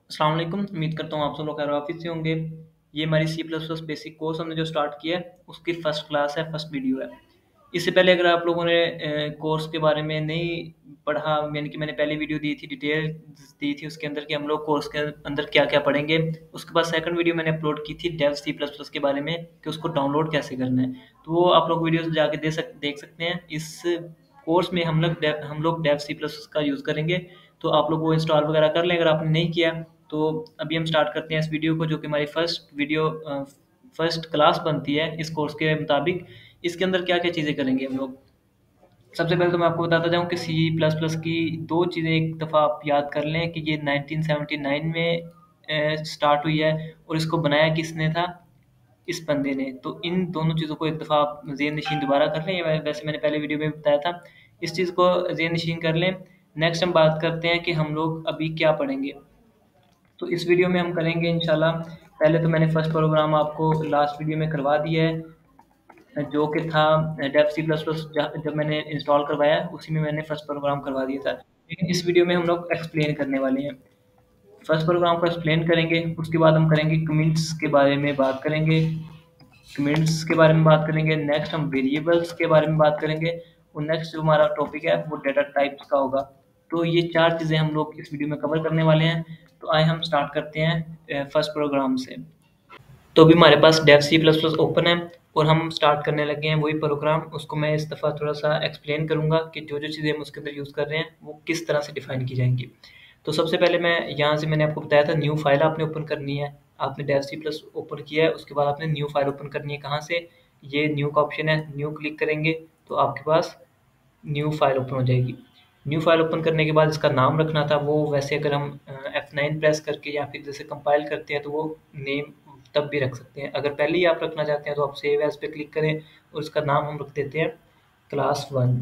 अस्सलाम वालेकुम। उम्मीद करता हूँ आप सब लोग खैर वाफिस से होंगे। ये हमारी C plus plus basic course हमने जो स्टार्ट किया है उसकी फर्स्ट क्लास है, फर्स्ट वीडियो है। इससे पहले अगर आप लोगों ने कोर्स के बारे में नहीं पढ़ा, यानी कि मैंने पहले वीडियो दी थी, डिटेल दी थी उसके अंदर कि हम लोग कोर्स के अंदर क्या क्या पढ़ेंगे। उसके बाद सेकंड वीडियो मैंने अपलोड की थी डेव सी प्लस प्लस के बारे में कि उसको डाउनलोड कैसे करना है। तो वो आप लोग वीडियोस जाके देख सकते हैं। इस कोर्स में हम लोग डेव सी प्लस का यूज़ करेंगे। तो आप लोग वो इंस्टॉल वगैरह कर लें अगर आपने नहीं किया। तो अभी हम स्टार्ट करते हैं इस वीडियो को, जो कि हमारी फर्स्ट क्लास बनती है इस कोर्स के मुताबिक। इसके अंदर क्या क्या चीज़ें करेंगे हम लोग। सबसे पहले तो मैं आपको बताता जाऊँ कि सी प्लस प्लस की दो चीज़ें एक दफ़ा आप याद कर लें कि ये 1979 में स्टार्ट हुई है और इसको बनाया किसने था, इस बंदे ने। तो इन दोनों चीज़ों को एक दफ़ा आप ज़हन नशीन दोबारा कर लें। ये वैसे मैंने पहले वीडियो में भी बताया था। इस चीज़ को ज़हन नशीन कर लें। नेक्स्ट हम बात करते हैं कि हम लोग अभी क्या पढ़ेंगे। तो इस वीडियो में हम करेंगे इंशाल्लाह। पहले तो मैंने फर्स्ट प्रोग्राम आपको लास्ट वीडियो में करवा दिया है, जो कि था डेव सी प्लस प्लस। जब मैंने इंस्टॉल करवाया उसी में मैंने फर्स्ट प्रोग्राम करवा दिया था। लेकिन इस वीडियो में हम लोग एक्सप्लेन करने वाले हैं। फर्स्ट प्रोग्राम को एक्सप्लेन करेंगे, उसके बाद हम करेंगे कमेंट्स के बारे में बात करेंगे। कमेंट्स के बारे में बात करेंगे। नेक्स्ट हम वेरिएबल्स के बारे में बात करेंगे। और नेक्स्ट जो हमारा टॉपिक है वो डेटा टाइप्स का होगा। तो ये चार चीज़ें हम लोग इस वीडियो में कवर करने वाले हैं। तो आए हम स्टार्ट करते हैं फर्स्ट प्रोग्राम से। तो अभी हमारे पास Dev C plus plus open है और हम स्टार्ट करने लगे हैं वही प्रोग्राम। उसको मैं इस दफ़ा थोड़ा सा एक्सप्लेन करूँगा कि जो जो चीज़ें हम उसके अंदर यूज़ कर रहे हैं वो किस तरह से डिफ़ाइन की जाएंगी। तो सबसे पहले मैं यहाँ से मैंने आपको बताया था न्यू फाइल आपने ओपन करनी है। आपने डेव सी प्लस ओपन किया है, उसके बाद आपने न्यू फाइल ओपन करनी है। कहाँ से? ये न्यू का ऑप्शन है, न्यू क्लिक करेंगे तो आपके पास न्यू फाइल ओपन हो जाएगी। न्यू फाइल ओपन करने के बाद इसका नाम रखना था वो, वैसे अगर हम F9 प्रेस करके या फिर जैसे कंपाइल करते हैं तो वो नेम तब भी रख सकते हैं। अगर पहले ही आप रखना चाहते हैं तो आप सेव एज पे क्लिक करें और इसका नाम हम रख देते हैं क्लास 1।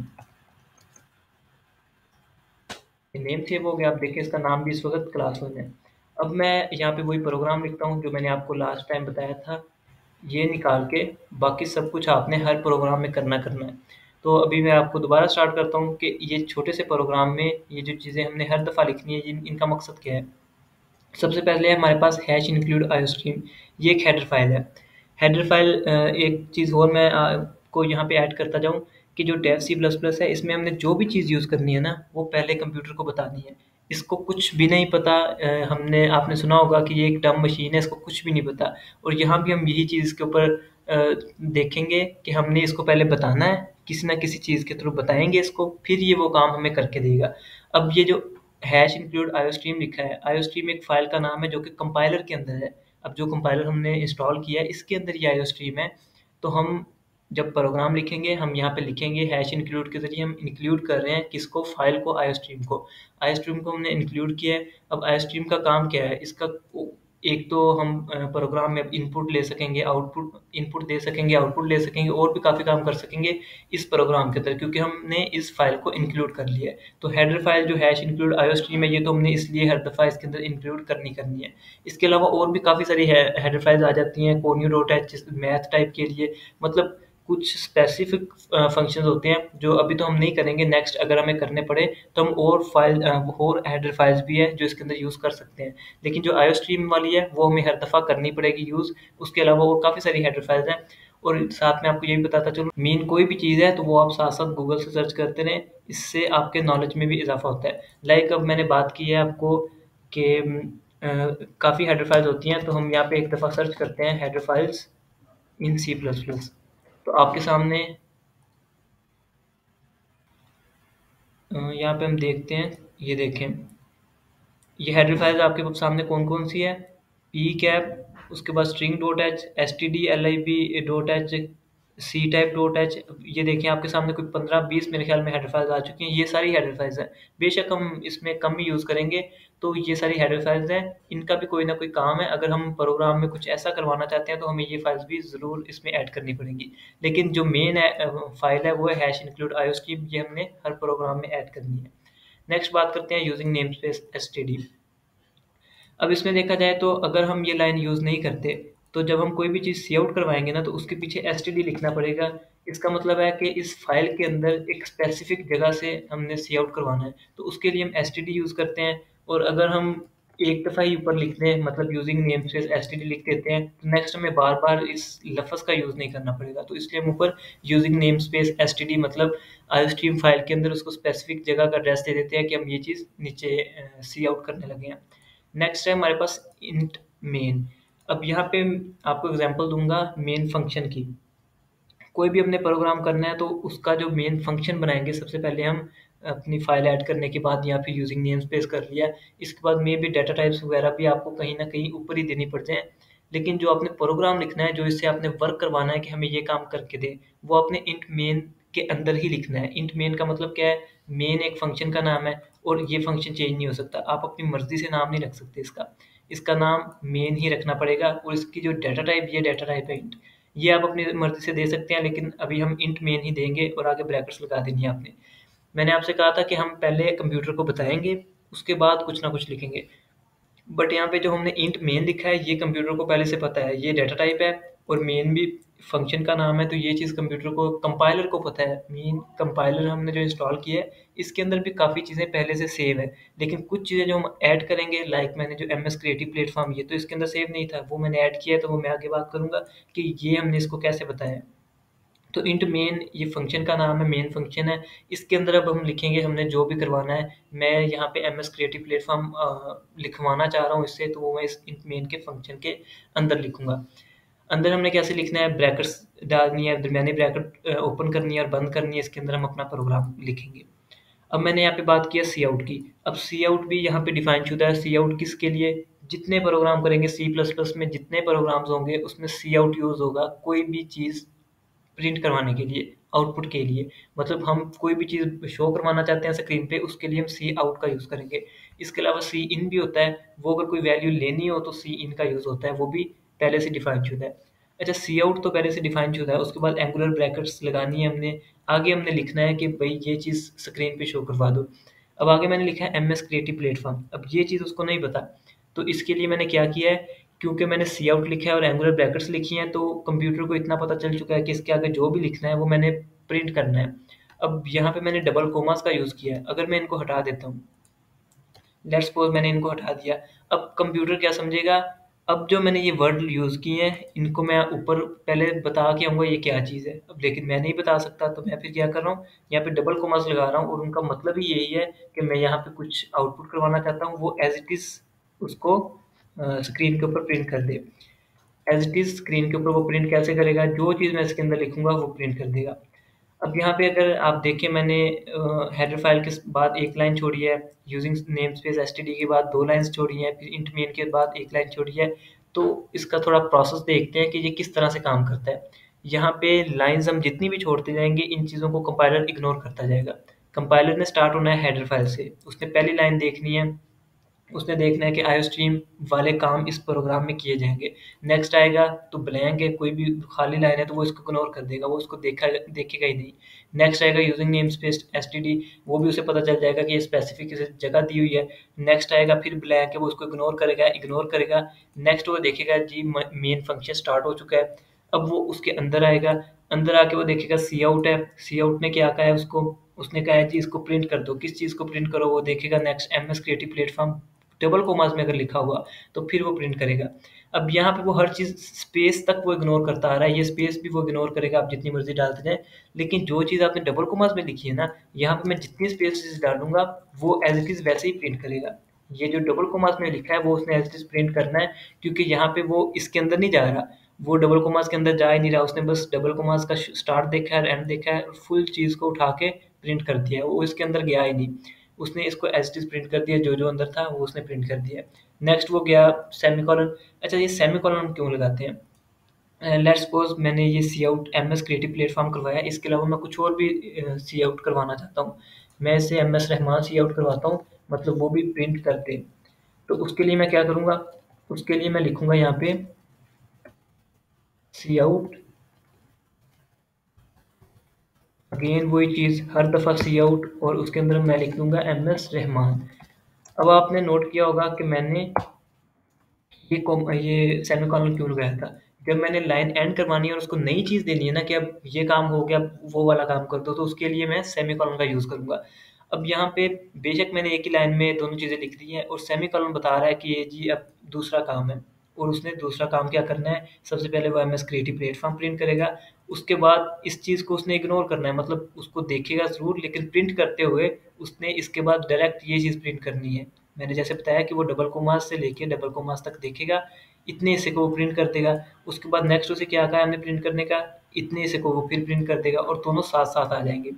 नेम सेव हो गया। आप देखिए इसका नाम भी इस वक्त क्लास 1 है। अब मैं यहाँ पे वही प्रोग्राम लिखता हूँ जो मैंने आपको लास्ट टाइम बताया था। ये निकाल के बाकी सब कुछ आपने हर प्रोग्राम में करना करना है। तो अभी मैं आपको दोबारा स्टार्ट करता हूँ कि ये छोटे से प्रोग्राम में ये जो चीज़ें हमने हर दफ़ा लिखनी है इनका मकसद क्या है। सबसे पहले हमारे पास हैश इंक्लूड आयोस्ट्रीम, ये एक हेडर फाइल है। हेडर फाइल एक चीज़ और मैं आपको यहाँ पे ऐड करता जाऊँ कि जो डेव सी प्लस प्लस है इसमें हमने जो भी चीज़ यूज़ करनी है ना वो पहले कंप्यूटर को बतानी है। इसको कुछ भी नहीं पता। हमने आपने सुना होगा कि ये एक डम मशीन है, इसको कुछ भी नहीं पता। और यहाँ भी हम यही चीज़ के ऊपर देखेंगे कि हमने इसको पहले बताना है, किसी ना किसी चीज़ के थ्रू बताएंगे इसको, फिर ये वो काम हमें करके देगा। अब ये जो हैश इंक्लूड आयोस्ट्रीम लिखा है, आयोस्ट्रीम एक फ़ाइल का नाम है जो कि कंपाइलर के अंदर है। अब जो कंपाइलर हमने इंस्टॉल किया है इसके अंदर ये आयोस्ट्रीम है। तो हम जब प्रोग्राम लिखेंगे हम यहाँ पे लिखेंगे हैश इंक्लूड के ज़रिए हम इंक्लूड कर रहे हैं किसको, फ़ाइल को, आयोस्ट्रीम को। आयोस्ट्रीम को हमने इंक्लूड किया है। अब आयोस्ट्रीम का काम क्या है इसका, एक तो हम प्रोग्राम में इनपुट ले सकेंगे, आउटपुट इनपुट दे सकेंगे, आउटपुट ले सकेंगे और भी काफ़ी काम कर सकेंगे इस प्रोग्राम के अंदर, क्योंकि हमने इस फ़ाइल को इंक्लूड कर लिया है। तो हेडर फाइल जो हैश इंक्लूड आयोस्ट्रीम है ये तो हमने इसलिए हर दफ़ा इसके अंदर इंक्लूड करनी है। इसके अलावा और भी काफ़ी सारी हेडर फाइल्स आ जाती हैं conio dot H math type के लिए। मतलब कुछ स्पेसिफिक फंक्शंस होते हैं जो अभी तो हम नहीं करेंगे, नेक्स्ट अगर हमें करने पड़े तो हम और हेडर फाइल्स भी है जो इसके अंदर यूज़ कर सकते हैं। लेकिन जो आयो स्ट्रीम वाली है वो हमें हर दफ़ा करनी पड़ेगी यूज़। उसके अलावा और काफ़ी सारी हेडर फाइल्स हैं। और साथ में आपको ये भी बताता चलूँ, मेन कोई भी चीज़ है तो वो आप साथ साथ गूगल से सर्च करते रहें, इससे आपके नॉलेज में भी इजाफा होता है। लाइक अब मैंने बात की है आपको कि काफ़ी हेडर फाइल्स होती हैं, तो हम यहाँ पे एक दफ़ा सर्च करते हैं header files in C plus plus. तो आपके सामने यहाँ पे हम देखते हैं, ये देखें ये हेडर फाइल्स आपके सामने कौन कौन सी है। पी कैप, उसके बाद string dot H, S T D L I B dot H, C type dot H. ये देखें आपके सामने कोई 15-20 मेरे ख्याल में हेडर फाइल्स आ चुकी हैं। ये सारी हेडर फाइल्स हैं। बेशक हम इसमें कम ही यूज़ करेंगे। तो ये सारी हेडर फाइल्स हैं, इनका भी कोई ना कोई काम है। अगर हम प्रोग्राम में कुछ ऐसा करवाना चाहते हैं तो हमें ये फाइल्स भी ज़रूर इसमें ऐड करनी पड़ेंगी। लेकिन जो मेन फाइल है वो है हैश इंक्लूड आयो स्ट्रीम, ये हमने हर प्रोग्राम में ऐड करनी है। नेक्स्ट बात करते हैं using name space S T D. अब इसमें देखा जाए तो अगर हम ये लाइन यूज़ नहीं करते तो जब हम कोई भी चीज़ सी आउट करवाएंगे ना तो उसके पीछे एस टी डी लिखना पड़ेगा। इसका मतलब है कि इस फाइल के अंदर एक स्पेसिफिक जगह से हमने सी आउट करवाना है, तो उसके लिए हम एस टी डी यूज़ करते हैं। और अगर हम एक दफ़ा ही ऊपर लिख दें, मतलब यूजिंग नेम स्पेस एसटीडी लिख देते हैं, तो नेक्स्ट हमें बार-बार इस लफ़्ज़ का यूज़ नहीं करना पड़ेगा। तो इसलिए हम ऊपर यूजिंग नेम स्पेस एसटीडी मतलब आईओस्ट्रीम फ़ाइल के अंदर उसको स्पेसिफ़िक जगह का एड्रेस दे देते हैं कि हम ये चीज़ नीचे सी आउट करने लगे हैं। नेक्स्ट है हमारे पास इंट मेन। अब यहाँ पे आपको एग्ज़ाम्पल दूँगा मेन फ़ंक्शन की। कोई भी हमने प्रोग्राम करना है तो उसका जो मेन फंक्शन बनाएँगे, सबसे पहले हम अपनी फ़ाइल ऐड करने के बाद या फिर यूज़िंग नेमस्पेस कर लिया। इसके बाद मे बी डेटा टाइप्स वगैरह भी आपको कहीं न कहीं ऊपर ही देनी पड़ जाएँ। लेकिन जो आपने प्रोग्राम लिखना है, जो इससे आपने वर्क करवाना है कि हमें ये काम करके दे, वो आपने इंट मेन के अंदर ही लिखना है। इंट मेन का मतलब क्या है? मेन एक फंक्शन का नाम है और ये फंक्शन चेंज नहीं हो सकता। आप अपनी मर्ज़ी से नाम नहीं रख सकते इसका। इसका नाम मेन ही रखना पड़ेगा और इसकी जो डेटा टाइप, ये डेटा टाइप है इंट। ये आप अपनी मर्ज़ी से दे सकते हैं, लेकिन अभी हम इंट मेन ही देंगे और आगे ब्रैकेट्स लगा देनी है आपने। मैंने आपसे कहा था कि हम पहले कंप्यूटर को बताएँगे, उसके बाद कुछ ना कुछ लिखेंगे। बट यहाँ पे जो हमने इंट मेन लिखा है, ये कंप्यूटर को पहले से पता है, ये डेटा टाइप है और मेन भी फंक्शन का नाम है, तो ये चीज़ कंप्यूटर को, कंपाइलर को पता है। मेन कंपाइलर हमने जो इंस्टॉल किया है, इसके अंदर भी काफ़ी चीज़ें पहले से सेव है, लेकिन कुछ चीज़ें जो हम ऐड करेंगे, लाइक मैंने जो एमएस क्रिएटिव प्लेटफॉर्म, ये तो इसके अंदर सेव नहीं था, वो मैंने ऐड किया है, तो वो मैं आगे बात करूँगा कि ये हमने इसको कैसे बताया है। तो इंट मेन ये फंक्शन का नाम है, मेन फंक्शन है। इसके अंदर अब हम लिखेंगे हमने जो भी करवाना है। मैं यहाँ पे एमएस क्रिएटिव प्लेटफॉर्म लिखवाना चाह रहा हूँ इससे, तो वो मैं इस इंट मेन के फंक्शन के अंदर लिखूंगा। अंदर हमने कैसे लिखना है, ब्रैकेट्स डालनी है, दरमियानी ब्रैकेट ओपन करनी है और बंद करनी है, इसके अंदर हम अपना प्रोग्राम लिखेंगे। अब मैंने यहाँ पे बात किया सी आउट की। अब सी आउट भी यहाँ पे डिफाइन शुदा है। सी आउट किसके लिए? जितने प्रोग्राम करेंगे सी प्लस प्लस में, जितने प्रोग्राम्स होंगे उसमें सी आउट यूज़ होगा, कोई भी चीज़ प्रिंट करवाने के लिए, आउटपुट के लिए। मतलब हम कोई भी चीज़ शो करवाना चाहते हैं स्क्रीन पे, उसके लिए हम सी आउट का यूज़ करेंगे। इसके अलावा सी इन भी होता है, वो अगर कोई वैल्यू लेनी हो तो सी इन का यूज़ होता है, वो भी पहले से डिफाइन शुदा है। अच्छा, सी आउट तो पहले से डिफाइन शुदा है, उसके बाद एंगुलर ब्रैकेट्स लगानी है हमने। आगे हमने लिखना है कि भई ये चीज़ स्क्रीन पे शो करवा दो। अब आगे मैंने लिखा है एमएस क्रिएटिव प्लेटफ़ॉर्म, अब ये चीज़ उसको नहीं पता। तो इसके लिए मैंने क्या किया है, क्योंकि मैंने सी आउट लिखा है और एंगुलर ब्रैकेट्स लिखी हैं, तो कंप्यूटर को इतना पता चल चुका है कि इसके आगे जो भी लिखना है वो मैंने प्रिंट करना है। अब यहाँ पे मैंने डबल कोमास का यूज़ किया है। अगर मैं इनको हटा देता हूँ, लेट्स सपोज़ मैंने इनको हटा दिया, अब कंप्यूटर क्या समझेगा? अब जो मैंने ये वर्ड यूज़ किए हैं, इनको मैं ऊपर पहले बता के आऊँगा ये क्या चीज़ है। अब लेकिन मैं नहीं बता सकता, तो मैं फिर क्या कर रहा हूँ, यहाँ पे डबल कोमास लगा रहा हूँ और उनका मतलब ही यही है कि मैं यहाँ पे कुछ आउटपुट करवाना चाहता हूँ, वो एज़ इट इज़ उसको स्क्रीन के ऊपर प्रिंट कर दे। एज़ इट इज़ स्क्रीन के ऊपर वो प्रिंट कैसे करेगा? जो चीज़ मैं इसके अंदर लिखूँगा वो प्रिंट कर देगा। अब यहाँ पे अगर आप देखें, मैंने हेडर फाइल के बाद एक लाइन छोड़ी है, यूजिंग नेमस्पेस एसटीडी के बाद 2 लाइन्स छोड़ी हैं, फिर इंट मेन के बाद 1 लाइन छोड़ी है। तो इसका थोड़ा प्रोसेस देखते हैं कि ये किस तरह से काम करता है। यहाँ पे लाइन्स हम जितनी भी छोड़ते जाएँगे, इन चीज़ों को कंपाइलर इग्नोर करता जाएगा। कंपाइलर ने स्टार्ट होना है हेडर फाइल से, उसने पहली लाइन देखनी है, उसने देखना है कि आईओस्ट्रीम वाले काम इस प्रोग्राम में किए जाएँगे। नेक्स्ट आएगा तो ब्लैंक है, कोई भी खाली लाइन है तो वो इसको इग्नोर कर देगा, वो उसको देखेगा ही नहीं। नेक्स्ट आएगा यूजिंग नेमस्पेस एसटीडी, वो भी उसे पता चल जाएगा कि ये स्पेसिफिक किसी जगह दी हुई है। नेक्स्ट आएगा फिर ब्लैंक है, वो उसको इग्नोर करेगा। नेक्स्ट वो देखेगा जी मेन फंक्शन स्टार्ट हो चुका है। अब वो उसके अंदर आएगा, अंदर आके वो देखेगा सी आउट है, सी आउट ने क्या कहा है उसको, उसने कहा है जी इसको प्रिंट कर दो। किस चीज़ को प्रिंट करो? वो देखेगा next MS creative platform, double commas में अगर लिखा हुआ तो फिर वो प्रिंट करेगा। अब यहाँ पे वो हर चीज़ स्पेस तक वो इग्नोर करता आ रहा है, ये स्पेस भी वो इग्नोर करेगा, आप जितनी मर्ज़ी डालते जाएँ। लेकिन जो चीज़ आपने डबल कोमास में लिखी है ना, यहाँ पे मैं जितनी स्पेसेस डालूँगा, वो एज़ इट इज़ वैसे ही प्रिंट करेगा। ये जो डबल कोमास में लिखा है, वो उसने एज़ इट इज़ प्रिंट करना है, क्योंकि यहाँ पे वो इसके अंदर नहीं जा रहा। वो डबल कोमास के अंदर जा ही नहीं रहा, उसने बस डबल कोमास का स्टार्ट देखा है और एंड देखा है और फुल चीज़ को उठा के प्रिंट कर दिया है, वो इसके अंदर गया ही नहीं। उसने इसको एज़ इट इज़ प्रिंट कर दिया, जो-जो अंदर था वो उसने प्रिंट कर दिया। नेक्स्ट वो गया सेमीकोलन। अच्छा, ये सेमीकोलन हम क्यों लगाते हैं? लेट्स सपोज़ मैंने ये सी आउट एमएस क्रिएटिव प्लेटफ़ॉर्म करवाया, इसके अलावा मैं कुछ और भी सी आउट करवाना चाहता हूँ। मैं इसे एमएस रहमान सी आउट करवाता हूँ, मतलब वो भी प्रिंट कर दे। तो उसके लिए मैं क्या करूँगा? उसके लिए मैं लिखूँगा यहाँ पे सी आउट, अगेन वही चीज़, हर दफ़ा सी आउट और उसके अंदर मैं लिख दूँगा एमएस रहमान। अब आपने नोट किया होगा कि मैंने ये सेमीकोलन क्यों लगाया था? जब मैंने लाइन एंड करवानी है और उसको नई चीज़ देनी है ना कि अब ये काम हो गया, वो वाला काम कर दो, तो उसके लिए मैं सेमीकोलन का यूज़ करूँगा। अब यहाँ पे बेशक मैंने एक ही लाइन में दोनों चीज़ें लिख दी हैं और सेमीकोलन बता रहा है कि ये जी अब दूसरा काम है। और उसने दूसरा काम क्या करना है, सबसे पहले वो एमएस क्रिएटिव प्लेटफॉर्म प्रिंट करेगा, उसके बाद इस चीज़ को उसने इग्नोर करना है, मतलब उसको देखेगा ज़रूर लेकिन प्रिंट करते हुए उसने इसके बाद डायरेक्ट ये चीज़ प्रिंट करनी है। मैंने जैसे बताया कि वो डबल कोमास से लेके डबल कोमास तक देखेगा, इतने हिस्से को वो प्रिंट कर देगा। उसके बाद नेक्स्ट उसे क्या कहा हमने प्रिंट करने का, इतने हिस्से को वो फिर प्रिंट कर देगा और दोनों साथ-साथ आ जाएँगे।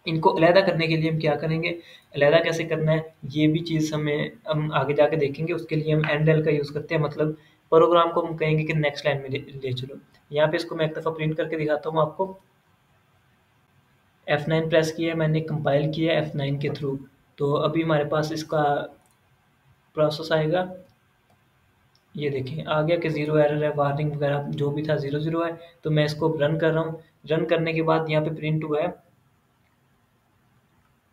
इनको अलहदा करने के लिए हम क्या करेंगे, अलहदा कैसे करना है, ये भी चीज़ हम आगे जाके देखेंगे। उसके लिए हम एंड एल का यूज़ करते हैं, मतलब प्रोग्राम को हम कहेंगे कि नेक्स्ट लाइन में ले चलो। यहाँ पे इसको मैं एक दफ़ा प्रिंट करके दिखाता हूँ आपको। F9 प्रेस किया है मैंने, कंपाइल किया है F9 के थ्रू। तो अभी हमारे पास इसका प्रोसेस आएगा। ये देखें आ गया कि ज़ीरो एरर है, वार्निंग वगैरह जो भी था ज़ीरो ज़ीरो है। तो मैं इसको रन कर रहा हूँ। रन करने के बाद यहाँ पे प्रिंट हुआ है,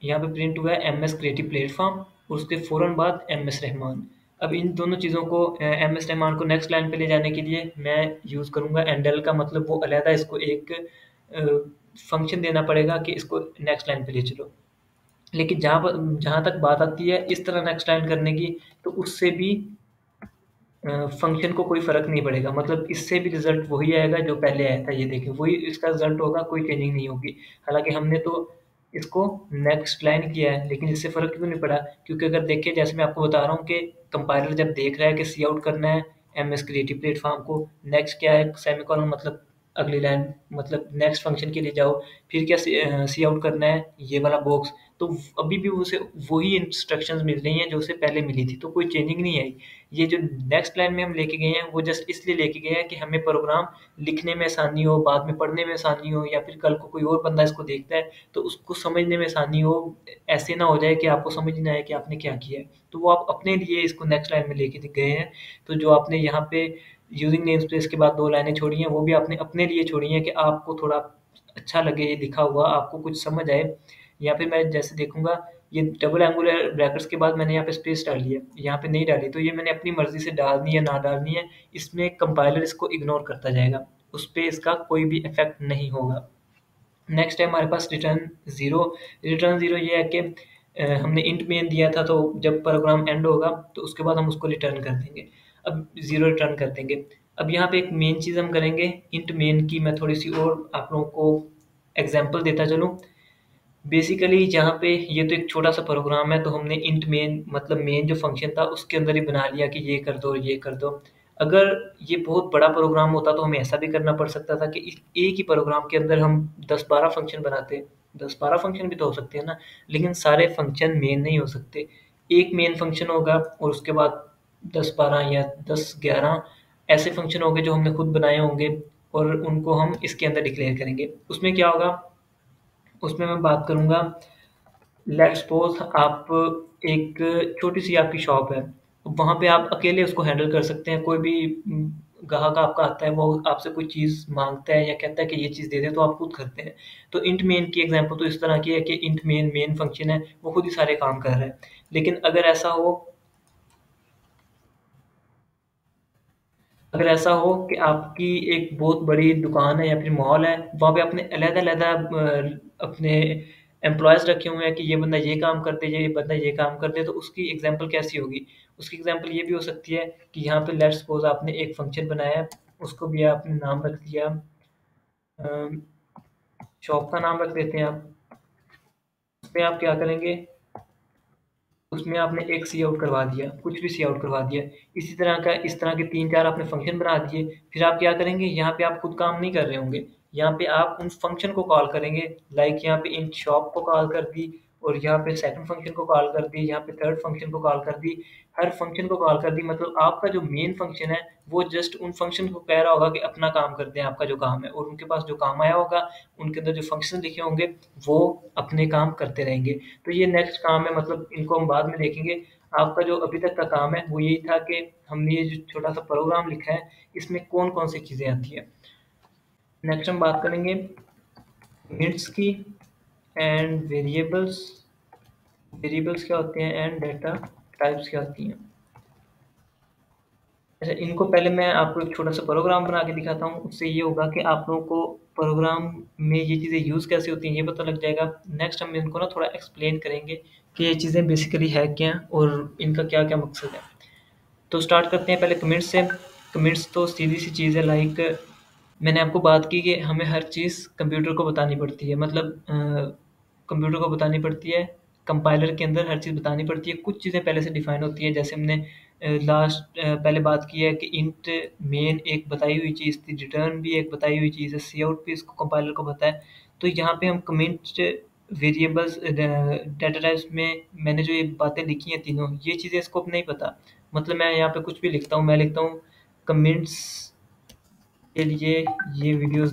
यहाँ पे प्रिंट हुआ है एम एस क्रिएटिव प्लेटफॉर्म और उसके फ़ौरन बाद एम एस रहमान। अब इन दोनों चीज़ों को एम एस रहमान को नेक्स्ट लाइन पे ले जाने के लिए मैं यूज़ करूँगा एंडल का, मतलब वो अलहदा इसको एक फंक्शन देना पड़ेगा कि इसको नेक्स्ट लाइन पे ले चलो। लेकिन जहाँ तक बात आती है इस तरह नेक्स्ट लाइन करने की, तो उससे भी फंक्शन को कोई फ़र्क नहीं पड़ेगा, मतलब इससे भी रिज़ल्ट वही आएगा जो पहले आया था। ये देखें वही इसका रिज़ल्ट होगा, कोई चेंजिंग नहीं होगी। हालाँकि हमने तो इसको नेक्स्ट लाइन किया है लेकिन इससे फ़र्क क्यों नहीं पड़ा, क्योंकि अगर देखें जैसे मैं आपको बता रहा हूँ कि कंपाइलर जब देख रहा है कि सी आउट करना है एमएस क्रिएटिव प्लेटफॉर्म को, नेक्स्ट क्या है सेमीकोलन, मतलब अगली लाइन, मतलब नेक्स्ट फंक्शन के लिए जाओ, फिर क्या सी आउट करना है ये वाला बॉक्स। तो अभी भी उसे वही इंस्ट्रक्शंस मिल रही हैं जो उसे पहले मिली थी, तो कोई चेंजिंग नहीं आई। ये जो नेक्स्ट लाइन में हम लेके गए हैं वो जस्ट इसलिए लेके गए हैं कि हमें प्रोग्राम लिखने में आसानी हो, बाद में पढ़ने में आसानी हो, या फिर कल को कोई और बंदा इसको देखता है तो उसको समझने में आसानी हो। ऐसे ना हो जाए कि आपको समझ नहीं आए कि आपने क्या किया है। तो वो आप अपने लिए इसको नेक्स्ट लाइन में लेके गए हैं। तो जो आपने यहाँ पे यूजिंग नेम स्पेस के बाद 2 लाइनें छोड़ी हैं वो भी आपने अपने लिए छोड़ी हैं कि आपको थोड़ा अच्छा लगे ये लिखा हुआ, आपको कुछ समझ आए। यहाँ पे मैं जैसे देखूँगा ये डबल एंगुलर ब्रैकेट्स के बाद मैंने यहाँ पे स्पेस डाली है, यहाँ पे नहीं डाली, तो ये मैंने अपनी मर्ज़ी से डालनी है ना डालनी है, इसमें कंपाइलर इसको इग्नोर करता जाएगा, उस पे इसका कोई भी इफ़ेक्ट नहीं होगा। नेक्स्ट है हमारे पास रिटर्न ज़ीरो। रिटर्न ज़ीरो ये है कि हमने इंट मेन दिया था तो जब प्रोग्राम एंड होगा तो उसके बाद हम उसको रिटर्न कर देंगे। अब ज़ीरो रिटर्न कर देंगे। अब यहाँ पे एक मेन चीज़ हम करेंगे, इंट मेन की मैं थोड़ी-सी और आप लोगों को एग्ज़ाम्पल देता चलूँ। बेसिकली जहाँ पे ये तो एक छोटा-सा प्रोग्राम है तो हमने इंट मेन, मतलब मेन जो फ़ंक्शन था उसके अंदर ही बना लिया कि ये कर दो, ये कर दो। अगर ये बहुत बड़ा प्रोग्राम होता तो हमें ऐसा भी करना पड़ सकता था कि एक ही प्रोग्राम के अंदर हम 10-12 फ़ंक्शन बनाते। 10-12 फ़ंक्शन भी तो हो सकते हैं ना, लेकिन सारे फ़ंक्शन मेन नहीं हो सकते। एक मेन फ़ंक्शन होगा और उसके बाद 10-12 या 10-11 ऐसे फ़ंक्शन होंगे जो हमने खुद बनाए होंगे और उनको हम इसके अंदर डिक्लेयर करेंगे। उसमें क्या होगा, उसमें मैं बात करूँगा, लेट्स सपोज़ आप एक छोटी-सी आपकी शॉप है, वहाँ पे आप अकेले उसको हैंडल कर सकते हैं। कोई भी ग्राहक आपका आता है, वो आपसे कोई चीज़ माँगता है या कहता है कि ये चीज़ दे दे, तो आप खुद करते हैं। तो इंट मेन की एग्ज़ाम्पल तो इस तरह की है कि इंट मेन मेन फ़ंक्शन है, वो खुद ही सारे काम कर रहा है। लेकिन अगर ऐसा हो कि आपकी एक बहुत बड़ी दुकान है या फिर मॉल है, वहाँ पे आपने अलग-अलग अपने एम्प्लॉइज़ रखे हुए हैं कि ये बंदा ये काम कर दे, ये बंदा ये काम कर दे, तो उसकी एग्ज़ाम्पल कैसी होगी? उसकी एग्ज़ाम्पल ये भी हो सकती है कि यहाँ पे लेट्स सपोज़ आपने एक फ़ंक्शन बनाया है, उसको भी आपने नाम रख दिया, अ, शॉप का नाम रख देते हैं आप। उसमें आप क्या करेंगे, उसमें आपने एक सी आउट करवा दिया, कुछ भी सी आउट करवा दिया। इस तरह के 3-4 आपने फ़ंक्शन बना दिए। फिर आप क्या करेंगे, यहाँ पे आप खुद काम नहीं कर रहे होंगे। यहाँ पे आप उन फ़ंक्शन को कॉल करेंगे, लाइक यहाँ पे इन शॉप को कॉल कर दी और यहाँ पे सेकंड फ़ंक्शन को कॉल कर दी, यहाँ पे थर्ड फ़ंक्शन को कॉल कर दी। हर फ़ंक्शन को कॉल कर दी, मतलब आपका जो मेन फ़ंक्शन है, वो जस्ट उन फ़ंक्शन को कह रहा होगा कि अपना काम कर दें, आपका जो काम है, और उनके पास जो काम आया होगा, उनके अंदर जो फ़ंक्शन लिखे होंगे, वो अपने काम करते रहेंगे। तो ये नेक्स्ट काम है, मतलब इनको हम बाद में देखेंगे। आपका जो अभी तक का काम है वो यही था कि हमने ये जो छोटा-सा प्रोग्राम लिखा है, इसमें कौन-कौन सी चीज़ें आती हैं। नेक्स्ट हम बात करेंगे इंट्स की एंड वेरिएबल्स। वेरिएबल्स क्या होते हैं एंड डेटा टाइप्स क्या होती हैं। अच्छा, इनको पहले मैं आपको एक छोटा-सा प्रोग्राम बना के दिखाता हूँ, उससे ये होगा कि आप लोगों को प्रोग्राम में ये चीज़ें यूज़ कैसे होती हैं, ये पता लग जाएगा। नेक्स्ट हम इनको ना थोड़ा एक्सप्लेन करेंगे कि ये चीज़ें बेसिकली है क्या और इनका क्या-क्या मकसद है। तो स्टार्ट करते हैं पहले कमिट्स से। कमिट्स तो सीधी-सी चीज़ है, लाइक मैंने आपको बात की कि हमें हर चीज़ कंप्यूटर को बतानी पड़ती है, मतलब कंप्यूटर को बतानी पड़ती है, कंपाइलर के अंदर हर चीज़ बतानी पड़ती है। कुछ चीज़ें पहले से डिफ़ाइन होती हैं, जैसे हमने पहले बात की है कि इंट मेन एक बताई हुई चीज़ थी, रिटर्न भी एक बताई हुई चीज़ है, काउट भी इसको कंपाइलर को पता है। तो यहाँ पे हम कमेंट वेरिएबल्स डाटा टाइप्स में मैंने जो ये बातें लिखी हैं तीनों, ये चीज़ें इसको नहीं पता। मतलब मैं यहाँ पे कुछ भी लिखता हूँ, मैं लिखता हूँ कमेंट्स के लिए ये वीडियो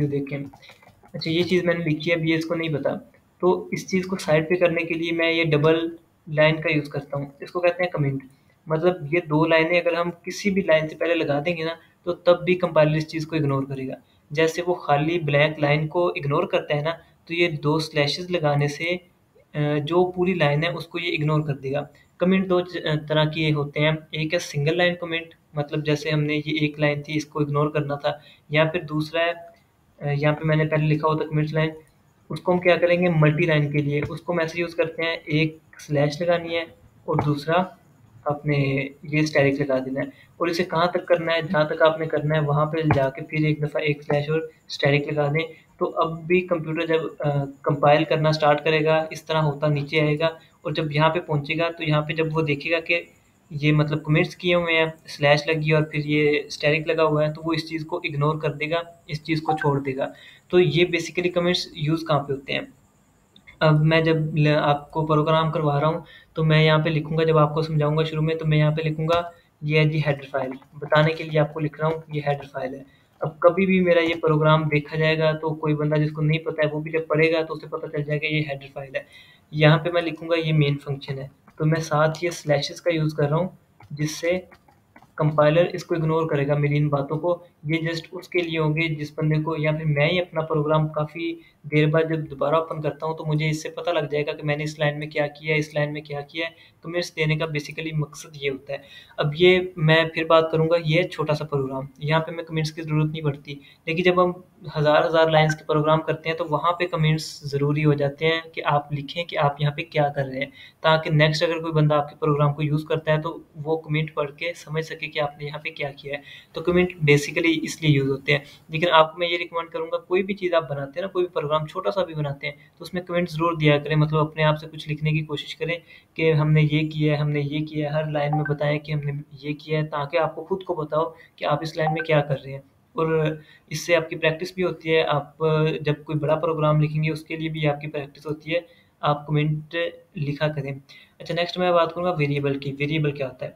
देखें। अच्छा, ये चीज़ मैंने लिखी है, अब ये इसको नहीं पता। तो इस चीज़ को साइड पे करने के लिए मैं ये डबल लाइन का यूज़ करता हूँ। इसको कहते हैं कमेंट। मतलब ये 2 लाइनें अगर हम किसी भी लाइन से पहले लगा देंगे ना, तो तब भी कंपाइलर इस चीज़ को इग्नोर करेगा। जैसे वो खाली ब्लैंक लाइन को इग्नोर करता है ना, तो ये 2 स्लैशेज़ लगाने से जो पूरी लाइन है उसको ये इग्नोर कर देगा। कमेंट 2 तरह के होते हैं। एक है सिंगल लाइन कमेंट, मतलब जैसे हमने ये एक लाइन थी इसको इग्नोर करना था, या फिर दूसरा है यहाँ पे मैंने पहले लिखा होता कमिट्स लाइन, उसको हम क्या करेंगे मल्टी लाइन के लिए, उसको हम ऐसे यूज़ करते हैं, एक स्लैश लगानी है और दूसरा अपने ये स्टैटिक लगा देना है, और इसे कहाँ तक करना है, जहाँ तक आपने करना है वहाँ पे जाके फिर एक दफ़ा एक स्लैश और स्टैटिक लगा दें। तो अब भी कंप्यूटर जब कंपाइल करना स्टार्ट करेगा, इस तरह होता नीचे आएगा, और जब यहाँ पे पहुँचेगा तो यहाँ पे जब वो देखेगा कि ये मतलब कमिट्स किए हुए हैं, स्लैश लगी है और फिर ये स्टैटिक लगा हुआ है, तो वो इस चीज़ को इग्नोर कर देगा, इस चीज़ को छोड़ देगा। तो ये बेसिकली कमिट्स यूज़ कहाँ पे होते हैं? अब मैं जब आपको प्रोग्राम करवा रहा हूँ, तो मैं यहाँ पे लिखूँगा, जब आपको समझाऊँगा शुरू में, तो मैं यहाँ पे लिखूँगा ये है जी हेडर फाइल। बताने के लिए आपको लिख रहा हूँ ये हेडर फाइल है। अब कभी भी मेरा ये प्रोग्राम देखा जाएगा तो कोई बंदा जिसको नहीं पता है वो भी जब पढ़ेगा तो उसे पता चल जाएगा ये हेडर फाइल है। यहाँ पे मैं लिखूँगा ये मेन फंक्शन है। तो मैं साथ ये स्लैशेस का यूज़ कर रहा हूँ, जिससे कंपाइलर इसको इग्नोर करेगा मेरी इन बातों को। ये जस्ट उसके लिए होंगे जिस बंदे को, या फिर मैं ही अपना प्रोग्राम काफ़ी देर बाद जब दोबारा ओपन करता हूँ तो मुझे इससे पता लग जाएगा कि मैंने इस लाइन में क्या किया है, इस लाइन में क्या किया है। तो कमेंट्स देने का बेसिकली मकसद ये होता है। अब ये मैं फिर बात करूँगा, ये छोटा-सा प्रोग्राम, यहाँ पे मैं कमेंट्स की ज़रूरत नहीं पड़ती। लेकिन जब हम हज़ार-हज़ार लाइन्स के प्रोग्राम करते हैं तो वहाँ पे कमेंट्स ज़रूरी हो जाते हैं कि आप लिखें कि आप यहाँ पे क्या कर रहे हैं। ताकि नेक्स्ट अगर कोई बंदा आपके प्रोग्राम को यूज़ करता है तो वो कमेंट पढ़ के समझ सके कि आपने यहाँ पे क्या किया है। तो कमेंट बेसिकली इसलिए यूज़ होते हैं। लेकिन आपको मैं ये रिकमेंड करूँगा, कोई भी चीज़ आप बनाते हैं ना, कोई भी प्रोग्राम छोटा-सा भी बनाते हैं, तो उसमें कमेंट ज़रूर दिया करें। मतलब अपने आप से कुछ लिखने की कोशिश करें कि हमने ये किया है, हमने ये किया है। हर लाइन में बताएँ कि हमने ये किया है, ताकि आपको खुद को पता हो कि आप इस लाइन में क्या कर रहे हैं। और इससे आपकी प्रैक्टिस भी होती है। आप जब कोई बड़ा प्रोग्राम लिखेंगे उसके लिए भी आपकी प्रैक्टिस होती है। आप कमेंट लिखा करें। अच्छा, नेक्स्ट मैं बात करूँगा वेरिएबल की। वेरिएबल क्या होता है?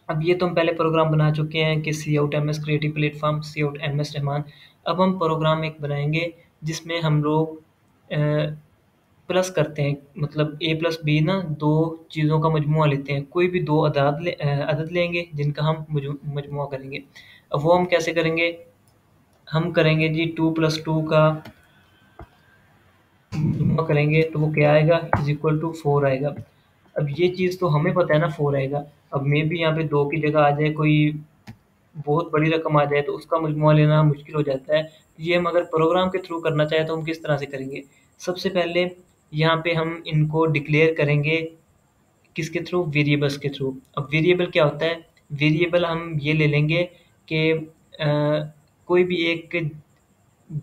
अब ये तो हम पहले प्रोग्राम बना चुके हैं कि cout M S creative platform, cout M S Rahman. अब हम प्रोग्राम एक बनाएँगे जिसमें हम लोग प्लस करते हैं, मतलब ए प्लस बी ना 2 चीज़ों का मजमूआ लेते हैं। कोई भी 2 अदद लेंगे जिनका हम मजमूआ करेंगे। अब वो हम कैसे करेंगे? हम करेंगे जी 2 प्लस 2 का जमा करेंगे तो वो क्या आएगा, इज़ इक्वल टू 4 आएगा। अब ये चीज़ तो हमें पता है ना 4 आएगा। अब मे बी यहाँ पे 2 की जगह आ जाए कोई बहुत बड़ी रकम आ जाए तो उसका मजमूआ लेना मुश्किल हो जाता है। ये हम अगर प्रोग्राम के थ्रू करना चाहें तो हम किस तरह से करेंगे? सबसे पहले यहाँ पे हम इनको डिक्लेयर करेंगे किसके थ्रू? वेरिएबल्स के थ्रू। अब वेरिएबल क्या होता है? वेरिएबल हम ये ले लेंगे कि कोई भी एक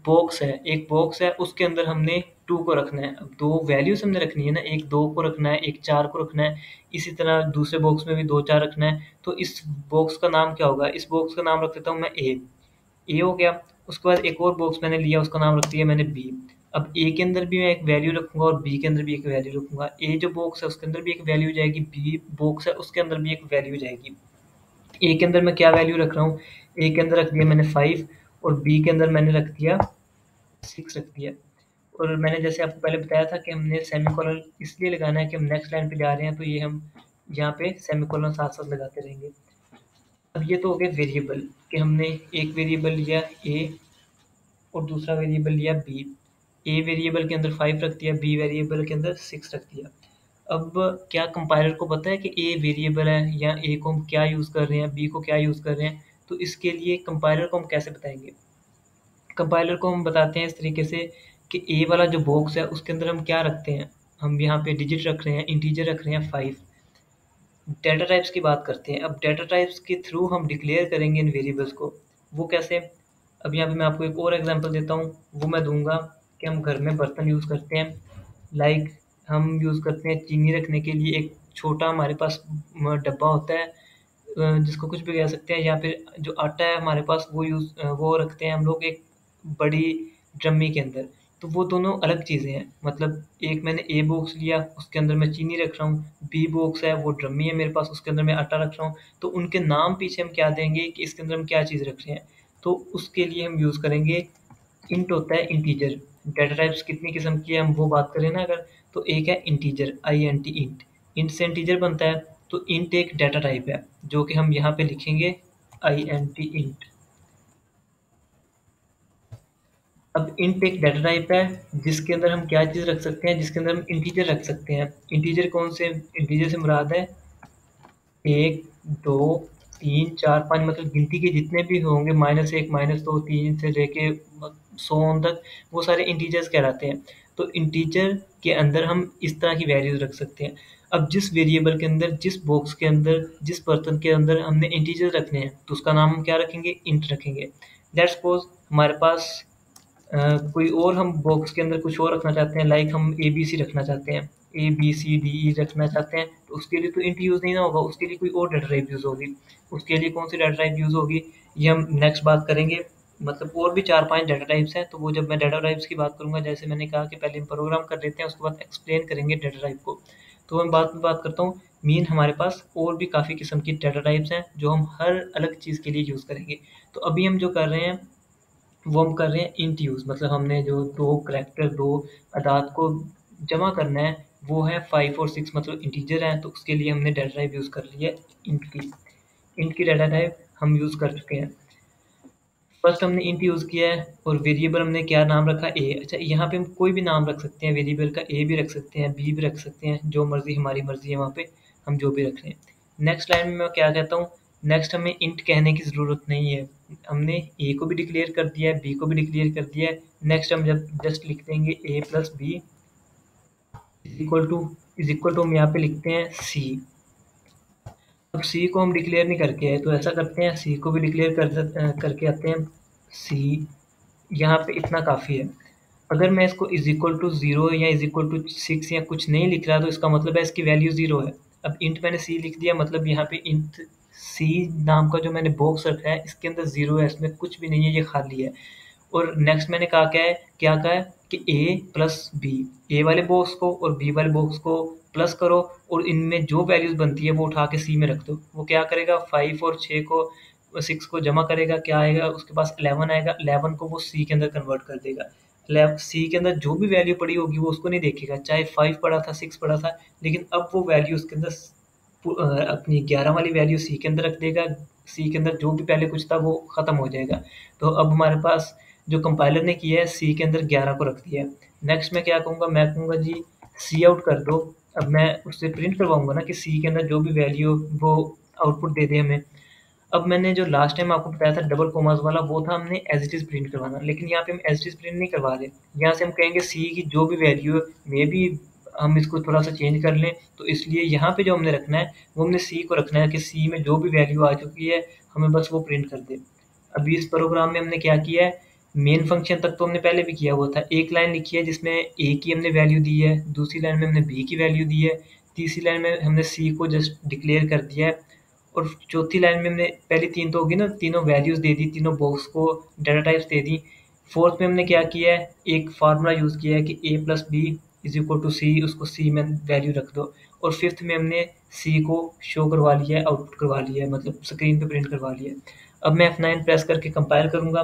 बॉक्स है उसके अंदर हमने 2 को रखना है। अब 2 वैल्यूज़ हमने रखनी है ना, एक 2 को रखना है, एक 4 को रखना है, इसी तरह दूसरे बॉक्स में भी 2, 4 रखना है। तो इस बॉक्स का नाम क्या होगा? इस बॉक्स का नाम रख देता हूँ मैं ए। ए हो गया। उसके बाद एक और बॉक्स मैंने लिया, उसका नाम रख दिया मैंने बी। अब ए के अंदर भी मैं एक वैल्यू रखूँगा और बी के अंदर भी एक वैल्यू रखूँगा। ए जो बॉक्स है उसके अंदर भी एक वैल्यू जाएगी, बी बॉक्स है उसके अंदर भी एक वैल्यू जाएगी। ए के अंदर मैं क्या वैल्यू रख रहा हूँ? ए के अंदर रख दिया मैंने 5 और बी के अंदर मैंने रख दिया 6 रख दिया। और मैंने जैसे आपको पहले बताया था कि हमने सेमीकोलन इसलिए लगाना है कि हम नेक्स्ट लाइन पे जा रहे हैं, तो ये हम यहाँ पे सेमीकोलन साथ-साथ लगाते रहेंगे। अब ये तो हो गए वेरिएबल कि हमने एक वेरिएबल लिया ए और दूसरा वेरिएबल लिया बी। ए वेरिएबल के अंदर 5 रख दिया, बी वेरिएबल के अंदर 6 रख दिया। अब क्या कंपाइलर को पता है कि ए वेरिएबल है या ए को हम क्या यूज़ कर रहे हैं, बी को क्या यूज़ कर रहे हैं? तो इसके लिए कंपाइलर को हम कैसे बताएँगे? कंपाइलर को हम बताते हैं इस तरीके से कि ए वाला जो बॉक्स है उसके अंदर हम क्या रखते हैं? हम यहाँ पे डिजिट रख रहे हैं, इंटीजर रख रहे हैं 5। डेटा टाइप्स की बात करते हैं। अब डेटा टाइप्स के थ्रू हम डिक्लेयर करेंगे इन वेरिएबल्स को। वो कैसे? अब यहाँ पे मैं आपको एक और एग्जांपल देता हूँ। वो मैं दूँगा कि हम घर में बर्तन यूज़ करते हैं। लाइक हम यूज़ करते हैं चीनी रखने के लिए एक छोटा हमारे पास डब्बा होता है, जिसको कुछ भी कह सकते हैं, या फिर जो आटा है हमारे पास वो रखते हैं हम लोग एक बड़ी ड्रमी के अंदर। तो वो दोनों अलग चीज़ें हैं। मतलब एक मैंने ए बॉक्स लिया, उसके अंदर मैं चीनी रख रहा हूँ, बी बॉक्स है वो ड्रमी है मेरे पास, उसके अंदर मैं आटा रख रहा हूँ। तो उनके नाम पीछे हम क्या देंगे कि इसके अंदर हम क्या चीज़ रख रहे हैं। तो उसके लिए हम यूज़ करेंगे इंट होता है इंटीजर। डेटा टाइप्स कितनी किस्म की है हम वो बात करें ना अगर, तो एक है इंटीजर INT इंट। इंट से इंटीजर बनता है, तो इंट एक डेटा टाइप है जो कि हम यहाँ पे लिखेंगे INT इंट। अब इंट एक डेटा टाइप है जिसके अंदर हम क्या चीज़ रख सकते हैं, जिसके अंदर हम इंटीजर रख सकते हैं। इंटीजर कौन से इंटीजर से मुराद है? 1, 2, 3, 4, 5, मतलब गिनती के जितने भी होंगे, -1, -2, 3 से लेके 100 तक, वो सारे इंटीजर्स कहलाते हैं। तो इंटीजर के अंदर हम इस तरह की वैल्यूज़ रख सकते हैं। अब जिस वेरिएबल के अंदर, जिस बॉक्स के अंदर, जिस बर्तन के अंदर हमने इंटीजर रखने हैं, तो उसका नाम हम क्या रखेंगे? इंट रखेंगे। लेट्स सपोज़ हमारे पास कोई और हम बॉक्स के अंदर कुछ और रखना चाहते हैं, लाइक हम ABC रखना चाहते हैं, ABCDE रखना चाहते हैं, तो उसके लिए तो इंट यूज़ नहीं ना होगा, उसके लिए कोई और डाटा टाइप यूज़ होगी। उसके लिए कौन सी डाटा टाइप यूज़ होगी, ये हम नेक्स्ट बात करेंगे। मतलब और भी 4-5 डाटा टाइप्स हैं, तो वो जब मैं डाटा टाइप्स की बात करूँगा, जैसे मैंने कहा कि पहले हम प्रोग्राम कर लेते हैं, उसके बाद एक्सप्लेन करेंगे डाटा टाइप को। तो मैं बाद में बात करता हूँ। मीन हमारे पास और भी काफ़ी किस्म की डाटा टाइप्स हैं जो हम हर अलग चीज़ के लिए यूज़ करेंगे। तो अभी हम जो कर रहे हैं वो हम कर रहे हैं इंट यूज़, मतलब हमने जो 2 करैक्टर, 2 अदाद को जमा करना है, वो है 5 और 6, मतलब इंटीजर हैं, तो उसके लिए हमने डाटा टाइप यूज़ कर ली है इंट की। इंट की डाटा टाइप हम यूज़ कर चुके हैं। फर्स्ट हमने इंट यूज़ किया है और वेरिएबल हमने क्या नाम रखा? ए। अच्छा, यहाँ पे हम कोई भी नाम रख सकते हैं वेरिएबल का, ए भी रख सकते हैं, बी भी रख सकते हैं, जो मर्ज़ी हमारी मर्ज़ी है वहाँ पे हम जो भी रख लें। नेक्स्ट लाइन में मैं क्या कहता हूँ, नेक्स्ट हमें इंट कहने की ज़रूरत नहीं है। हमने ए को भी डिक्लेयर कर दिया है, बी को भी डिक्लेयर कर दिया है। नेक्स्ट हम जब जस्ट लिख देंगे a plus B is equal to हम यहाँ पे लिखते हैं सी। अब सी को हम डिक्लेयर नहीं करके आए, तो ऐसा करते हैं सी को भी डिक्लेयर करके आते हैं। सी यहाँ पे इतना काफ़ी है। अगर मैं इसको इज इक्वल टू 0 या इज इक्वल टू 6 या कुछ नहीं लिख रहा, तो इसका मतलब है इसकी वैल्यू 0 है। अब इंट मैंने सी लिख दिया, मतलब यहाँ पे इंट सी नाम का जो मैंने बॉक्स रखा है इसके अंदर 0 है, इसमें कुछ भी नहीं है, ये खाली है। और नेक्स्ट मैंने कहा क्या कहा है कि ए प्लस बी, ए वाले बॉक्स को और बी वाले बॉक्स को प्लस करो और इनमें जो वैल्यूज़ बनती है वो उठा के सी में रख दो। वो क्या करेगा? 5 और 6 को जमा करेगा, क्या आएगा उसके पास? 11 आएगा। 11 को वो सी के अंदर कन्वर्ट कर देगा। सी के अंदर जो भी वैल्यू पड़ी होगी वो उसको नहीं देखेगा, चाहे 5 पड़ा था, 6 पड़ा था, लेकिन अब वो वैल्यू उसके अंदर अपनी 11 वाली वैल्यू सी के अंदर रख देगा। सी के अंदर जो भी पहले कुछ था वो ख़त्म हो जाएगा। तो अब हमारे पास जो कंपाइलर ने किया है, सी के अंदर 11 को रख दिया है। नेक्स्ट मैं क्या कहूँगा? मैं कहूँगा जी सी आउट कर दो। अब मैं उससे प्रिंट करवाऊँगा ना कि सी के अंदर जो भी वैल्यू वो आउटपुट दे दे हमें। अब मैंने जो लास्ट टाइम आपको बताया था डबल कोमास वाला, वो था हमने एज़ इट इज़ प्रिंट करवाना, लेकिन यहाँ पे हम एज़ इट इज़ प्रिंट नहीं करवा रहे। यहाँ से हम कहेंगे सी की जो भी वैल्यू है, मे बी हम इसको थोड़ा-सा चेंज कर लें, तो इसलिए यहाँ पे जो हमने रखना है, वो हमने सी को रखना है कि सी में जो भी वैल्यू आ चुकी है, हमें बस वो प्रिंट कर दे। अभी इस प्रोग्राम में हमने क्या किया है, मेन फंक्शन तक तो हमने पहले भी किया हुआ था। एक लाइन लिखी है जिसमें ए की हमने वैल्यू दी है, दूसरी लाइन में हमने बी की वैल्यू दी है, तीसरी लाइन में हमने सी को जस्ट डिक्लेयर कर दिया है, और चौथी लाइन में हमने, पहली 3 तो होगी ना, तीनों वैल्यूज़ दे दी, तीनों बॉक्स को डाटा टाइप्स दे दी। फोर्थ में हमने क्या किया है, एक फार्मूला यूज़ किया है कि A plus B is equal to C, उसको सी में वैल्यू रख दो। और फिफ्थ में हमने सी को शो करवा लिया है, आउटपुट करवा लिया है, मतलब स्क्रीन पे प्रिंट करवा लिया है। अब मैं F9 प्रेस करके कंपाइल करूँगा।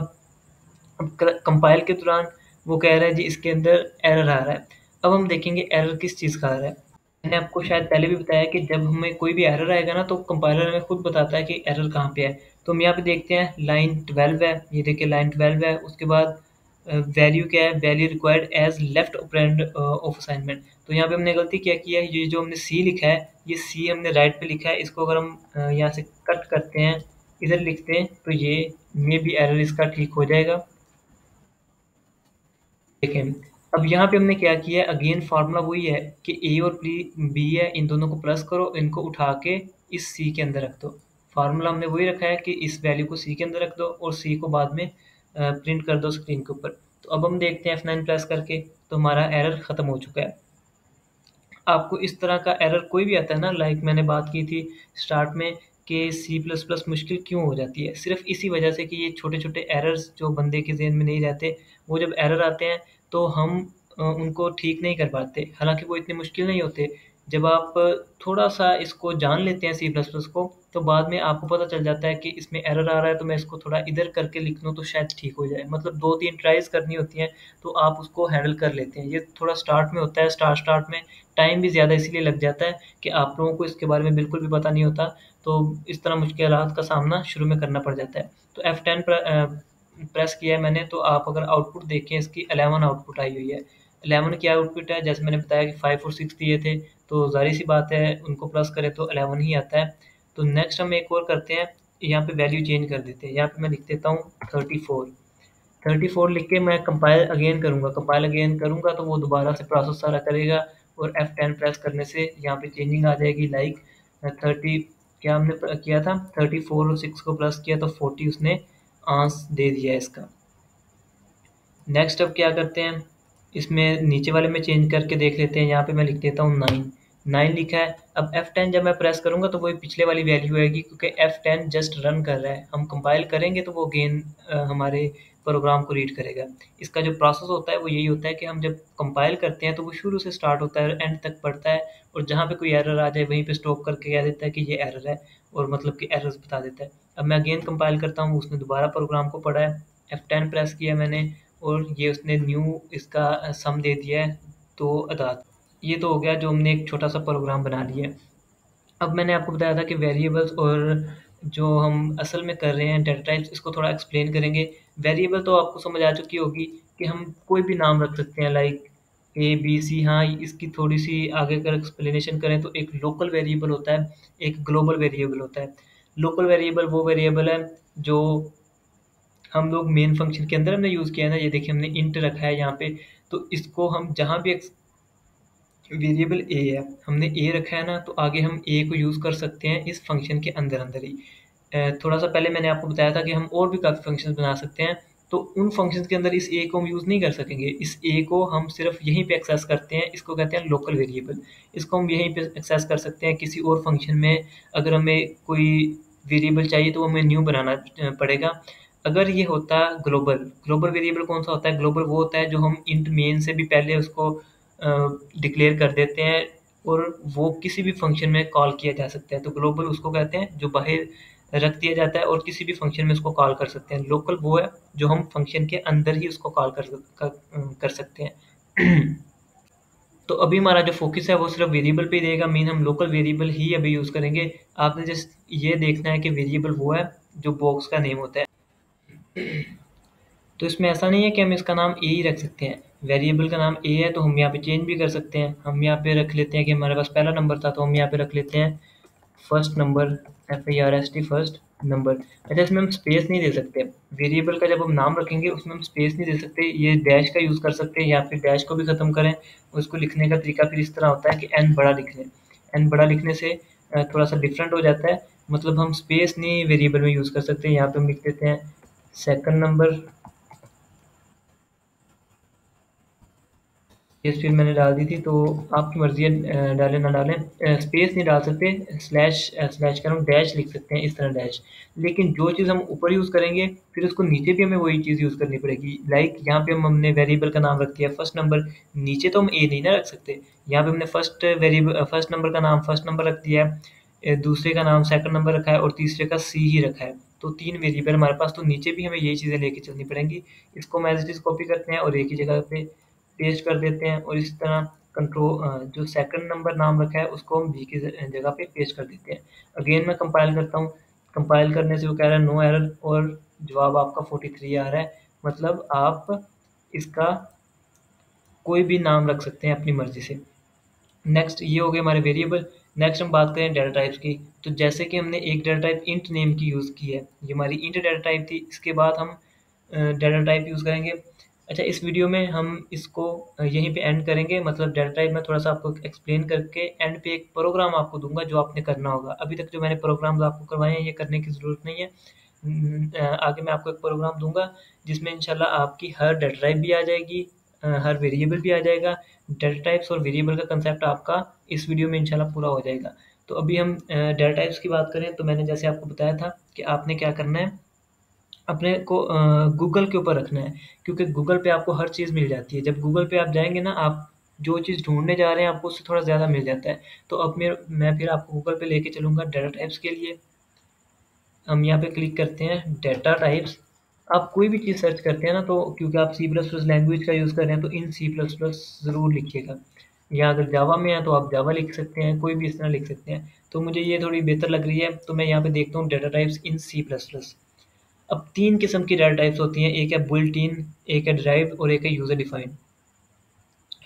अब कंपाइल के दौरान वो कह रहा है जी इसके अंदर एरर आ रहा है। अब हम देखेंगे एरर किस चीज़ का आ रहा है। मैंने आपको शायद पहले भी बताया कि जब हमें कोई भी एरर आएगा ना, तो कंपाइलर हमें खुद बताता है कि एरर कहाँ पे है। तो हम यहाँ पे देखते हैं लाइन 12 है, ये देखिए लाइन 12 है। उसके बाद वैल्यू क्या है, value required as left operand of assignment. तो यहाँ पे हमने गलती क्या की है, ये जो हमने सी लिखा है, ये सी हमने राइट पे लिखा है, इसको अगर हम यहाँ से कट करते हैं, इधर लिखते हैं, तो ये मे बी एरर इसका ठीक हो जाएगा। देखें, अब यहाँ पे हमने क्या किया है, अगेन फार्मूला वही है कि ए और बी है, इन दोनों को प्लस करो, इनको उठा के इस सी के अंदर रख दो। फार्मूला हमने वही रखा है कि इस वैल्यू को सी के अंदर रख दो और सी को बाद में प्रिंट कर दो स्क्रीन के ऊपर। तो अब हम देखते हैं F9 प्रेस करके, तो हमारा एरर ख़त्म हो चुका है। आपको इस तरह का एरर कोई भी आता है ना, लाइक मैंने बात की थी स्टार्ट में कि सी प्लस प्लस मुश्किल क्यों हो जाती है, सिर्फ इसी वजह से कि ये छोटे छोटे एरर्स जो बंदे के जहन में नहीं रहते, वो जब एरर आते हैं तो हम उनको ठीक नहीं कर पाते, हालांकि वो इतने मुश्किल नहीं होते। जब आप थोड़ा सा इसको जान लेते हैं सी प्लस प्लस को, तो बाद में आपको पता चल जाता है कि इसमें एरर आ रहा है, तो मैं इसको थोड़ा इधर करके लिख लूँ तो शायद ठीक हो जाए, मतलब 2-3 ट्राइज करनी होती हैं, तो आप उसको हैंडल कर लेते हैं। ये थोड़ा स्टार्ट में होता है, स्टार्ट में टाइम भी ज़्यादा इसीलिए लग जाता है कि आप लोगों को इसके बारे में बिल्कुल भी पता नहीं होता, तो इस तरह मुश्किलात का सामना शुरू में करना पड़ जाता है। तो F10 प्रेस किया है मैंने, तो आप अगर आउटपुट देखें, इसकी 11 आउटपुट आई हुई है। 11 की आउटपुट है, जैसे मैंने बताया कि 5 और 6 दिए थे, तो ज़ाहिर सी बात है उनको प्लस करें तो 11 ही आता है। तो नेक्स्ट हम एक और करते हैं, यहाँ पे वैल्यू चेंज कर देते हैं, यहाँ पे मैं लिख देता हूँ 34। 34 लिख के मैं कंपाइल अगेन करूँगा, कंपाइल अगेन करूँगा तो वो दोबारा से प्रोसेस सारा करेगा, और F10 प्रेस करने से यहाँ पे चेंजिंग आ जाएगी, लाइक 30 क्या हमने किया था, 34 और 6 को प्लस किया तो 40 उसने आंसर दे दिया है इसका। नेक्स्ट अब क्या करते हैं, इसमें नीचे वाले में चेंज करके देख लेते हैं, यहाँ पे मैं लिख देता हूँ 9। 9 लिखा है। अब F10 जब मैं प्रेस करूँगा तो वही पिछले वाली वैल्यू आएगी, क्योंकि F10 जस्ट रन कर रहा है, हम कंपाइल करेंगे तो वो अगेन हमारे प्रोग्राम को रीड करेगा। इसका जो प्रोसेस होता है वो यही होता है कि हम जब कंपाइल करते हैं तो वो शुरू से स्टार्ट होता है, एंड तक पढ़ता है, और जहाँ पे कोई एरर आ जाए वहीं पे स्टॉप करके कह देता है कि ये एरर है, और मतलब कि एरर्स बता देता है। अब मैं अगेन कंपाइल करता हूँ, उसने दोबारा प्रोग्राम को पढ़ा है, F10 प्रेस किया मैंने, और ये उसने न्यू इसका सम दे दिया है, तो अदाद। ये तो हो गया जो हमने एक छोटा सा प्रोग्राम बना लिया है। अब मैंने आपको बताया था कि वेरिएबल्स और जो हम असल में कर रहे हैं डेटा टाइप्स, इसको थोड़ा एक्सप्लेन करेंगे। वेरिएबल तो आपको समझ आ चुकी होगी कि हम कोई भी नाम रख सकते हैं, लाइक ए बी सी। हाँ, इसकी थोड़ी सी आगे अगर एक्सप्लेनेशन करें तो एक लोकल वेरिएबल होता है, एक ग्लोबल वेरिएबल होता है। लोकल वेरिएबल वो वेरिएबल है जो हम लोग मेन फंक्शन के अंदर हमने यूज़ किया है ना, ये देखिए हमने इंट रखा है यहाँ पे, तो इसको हम जहाँ भी वेरिएबल ए है, हमने ए रखा है ना, तो आगे हम ए को यूज़ कर सकते हैं इस फंक्शन के अंदर अंदर ही। थोड़ा सा पहले मैंने आपको बताया था कि हम और भी काफ़ी फंक्शंस बना सकते हैं, तो उन फंक्शंस के अंदर इस ए को हम यूज़ नहीं कर सकेंगे, इस ए को हम सिर्फ यहीं पे एक्सेस करते हैं, इसको कहते हैं लोकल वेरिएबल। इसको हम यहीं पे एक्सेस कर सकते हैं, किसी और फंक्शन में अगर हमें कोई वेरिएबल चाहिए तो हमें न्यू बनाना पड़ेगा। अगर ये होता ग्लोबल, ग्लोबल वेरिएबल कौन सा होता है, ग्लोबल वो होता है जो हम इंट मेन से भी पहले उसको डिक्लेयर कर देते हैं, और वो किसी भी फंक्शन में कॉल किया जा सकता है, तो ग्लोबल उसको कहते हैं जो बाहर रख दिया जाता है और किसी भी फंक्शन में उसको कॉल कर सकते हैं। लोकल वो है जो हम फंक्शन के अंदर ही उसको कॉल कर सकते हैं। तो अभी हमारा जो फोकस है वो सिर्फ वेरिएबल पे ही रहेगा, मीन हम लोकल वेरिएबल ही अभी यूज़ करेंगे। आपने जस्ट ये देखना है कि वेरिएबल वो है जो बॉक्स का नेम होता है। तो इसमें ऐसा नहीं है कि हम इसका नाम ए ही रख सकते हैं, वेरिएबल का नाम ए है तो हम यहाँ पे चेंज भी कर सकते हैं। हम यहाँ पे रख लेते हैं कि हमारे पास पहला नंबर था, तो हम यहाँ पे रख लेते हैं first number, FIRST first number. अच्छा, इसमें हम स्पेस नहीं दे सकते, वेरिएबल का जब हम नाम रखेंगे उसमें हम स्पेस नहीं दे सकते, ये डैश का यूज़ कर सकते हैं, या फिर डैश को भी ख़त्म करें। उसको लिखने का तरीका फिर इस तरह होता है कि एन बड़ा लिख लें। एन बड़ा लिखने से थोड़ा सा डिफरेंट हो जाता है, मतलब हम स्पेस नहीं वेरिएबल में यूज़ कर सकते। यहाँ पे हम लिख देते हैं सेकंड नंबर, स्पेस फिर मैंने डाल दी थी, तो आपकी मर्ज़ी है डालें ना डालें। स्पेस नहीं डाल सकते, स्लैश का हम डैश लिख सकते हैं, इस तरह डैश। लेकिन जो चीज़ हम ऊपर यूज़ करेंगे फिर उसको नीचे भी हमें वही चीज़ यूज़ करनी पड़ेगी। लाइक यहाँ पे हमने वेरिएबल का नाम रख दिया फर्स्ट नंबर, नीचे तो हम ए नहीं ना रख सकते, यहाँ पे हमने फर्स्ट नंबर का नाम फर्स्ट नंबर रख दिया है, दूसरे का नाम सेकंड नंबर रखा है, और तीसरे का सी ही रखा है। तो 3 वेरिएबल हमारे पास, तो नीचे भी हमें यही चीज़ें लेके चलनी पड़ेंगी। इसको हम एज़ इट इज़ कॉपी करते हैं और एक ही जगह पे पेस्ट कर देते हैं, और इस तरह जो सेकंड नंबर नाम रखा है उसको हम बी की जगह पे पेस्ट कर देते हैं। अगेन मैं कंपाइल करता हूँ, कंपाइल करने से वो कह रहा है नो एरर, और जवाब आपका 43 आ रहा है, मतलब आप इसका कोई भी नाम रख सकते हैं अपनी मर्ज़ी से। नेक्स्ट ये हो गए हमारे वेरिएबल। नेक्स्ट हम बात करें डेटा टाइप्स की। तो जैसे कि हमने एक डेटा टाइप इंट नेम की यूज़ की है, ये हमारी इंट डेटा टाइप थी। इसके बाद हम डेटा टाइप यूज़ करेंगे। अच्छा, इस वीडियो में हम इसको यहीं पे एंड करेंगे। मतलब डेटा टाइप मैं थोड़ा सा आपको एक्सप्लेन करके एंड पे एक प्रोग्राम आपको दूंगा जो आपने करना होगा। अभी तक जो मैंने प्रोग्राम्स आपको करवाए हैं ये करने की ज़रूरत नहीं है। आगे मैं आपको एक प्रोग्राम दूंगा जिसमें इंशाल्लाह आपकी हर डेटा टाइप भी आ जाएगी, हर वेरिएबल भी आ जाएगा। डेटा टाइप्स और वेरिएबल का कंसेप्ट आपका इस वीडियो में इंशाल्लाह पूरा हो जाएगा। तो अभी हम डेटा टाइप्स की बात करें तो मैंने जैसे आपको बताया था कि आपने क्या करना है, अपने को गूगल के ऊपर रखना है, क्योंकि गूगल पे आपको हर चीज़ मिल जाती है। जब गूगल पे आप जाएंगे ना, आप जो चीज़ ढूंढने जा रहे हैं आपको उससे थोड़ा ज़्यादा मिल जाता है। तो अब मैं फिर आपको गूगल पे लेके चलूँगा डेटा टाइप्स के लिए। हम यहाँ पे क्लिक करते हैं डेटा टाइप्स। आप कोई भी चीज़ सर्च करते हैं ना, तो क्योंकि आप सी प्लस प्लस लैंग्वेज का यूज़ कर रहे हैं तो इन सी प्लस प्लस ज़रूर लिखिएगा। या अगर जावा में है तो आप जावा लिख सकते हैं, कोई भी इस तरह लिख सकते हैं। तो मुझे ये थोड़ी बेहतर लग रही है तो मैं यहाँ पे देखता हूँ data types in C plus plus. अब 3 किस्म की डेटा टाइप्स होती हैं, एक है बुल्ट इन, एक है डिराइव्ड और एक है यूज़र डिफाइंड।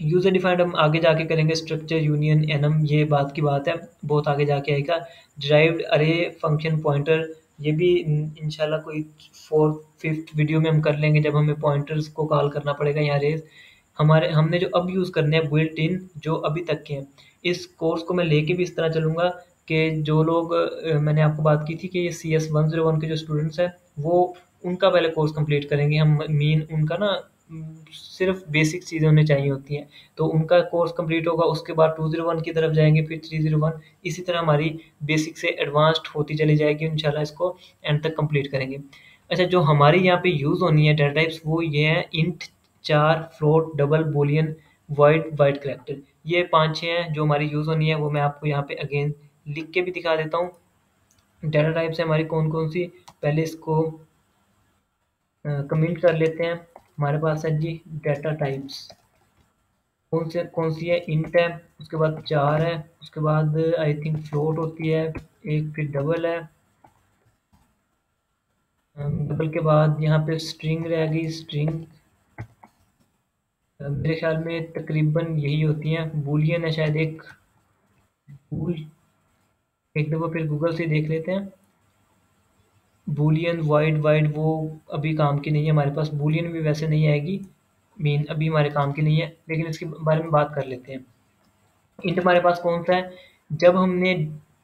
यूज़र डिफाइंड हम आगे जाके करेंगे, स्ट्रक्चर यूनियन एनम ये बात की बात है, बहुत आगे जाके आएगा। डिराइव्ड अरे फंक्शन पॉइंटर, ये भी इंशाल्लाह कोई फोर्थ फिफ्थ वीडियो में हम कर लेंगे जब हमें पॉइंटर्स को कॉल करना पड़ेगा। यहाँ रेज हमारे हमने जो अब यूज़ करने हैं बुइल्ट इन जो अभी तक के हैं। इस कोर्स को मैं लेके भी इस तरह चलूँगा कि जो लोग मैंने आपको बात की थी कि ये सी एस 101 के जो स्टूडेंट्स हैं वो उनका पहले कोर्स कंप्लीट करेंगे हम। मेन उनका ना सिर्फ बेसिक चीज़ें उन्हें चाहिए होती हैं, तो उनका कोर्स कंप्लीट होगा। उसके बाद 201 की तरफ जाएंगे, फिर 301, इसी तरह हमारी बेसिक से एडवांस्ड होती चली जाएगी। इंशाल्लाह इसको एंड तक कंप्लीट करेंगे। अच्छा, जो हमारी यहाँ पे यूज़ होनी है डेटा टाइप्स वो ये है इंट, चार, float, double, Boolean, wide, wide character. ये 5-6 हैं जो हमारी यूज़ होनी है। वो मैं आपको यहाँ पे अगेन लिख के भी दिखा देता हूँ। डेटा टाइप्स है हमारी कौन कौन सी, पहले इसको कमेंट कर लेते हैं। हमारे पास है जी डेटा टाइप्स कौन सी है, इंट है, उसके बाद चार है, उसके बाद आई थिंक फ्लोट होती है एक, फिर डबल है। डबल के बाद यहाँ पे स्ट्रिंग रह गई, स्ट्रिंग मेरे ख्याल में तकरीबन यही होती है। बूलियन है शायद एक, बूल एक दफ़ा फिर गूगल से देख लेते हैं। बूलियन वाइड वाइड वो अभी काम की नहीं है हमारे पास। बूलियन भी वैसे नहीं आएगी, मीन अभी हमारे काम की नहीं है, लेकिन इसके बारे में बात कर लेते हैं। इंट हमारे पास कौन सा है, जब हमने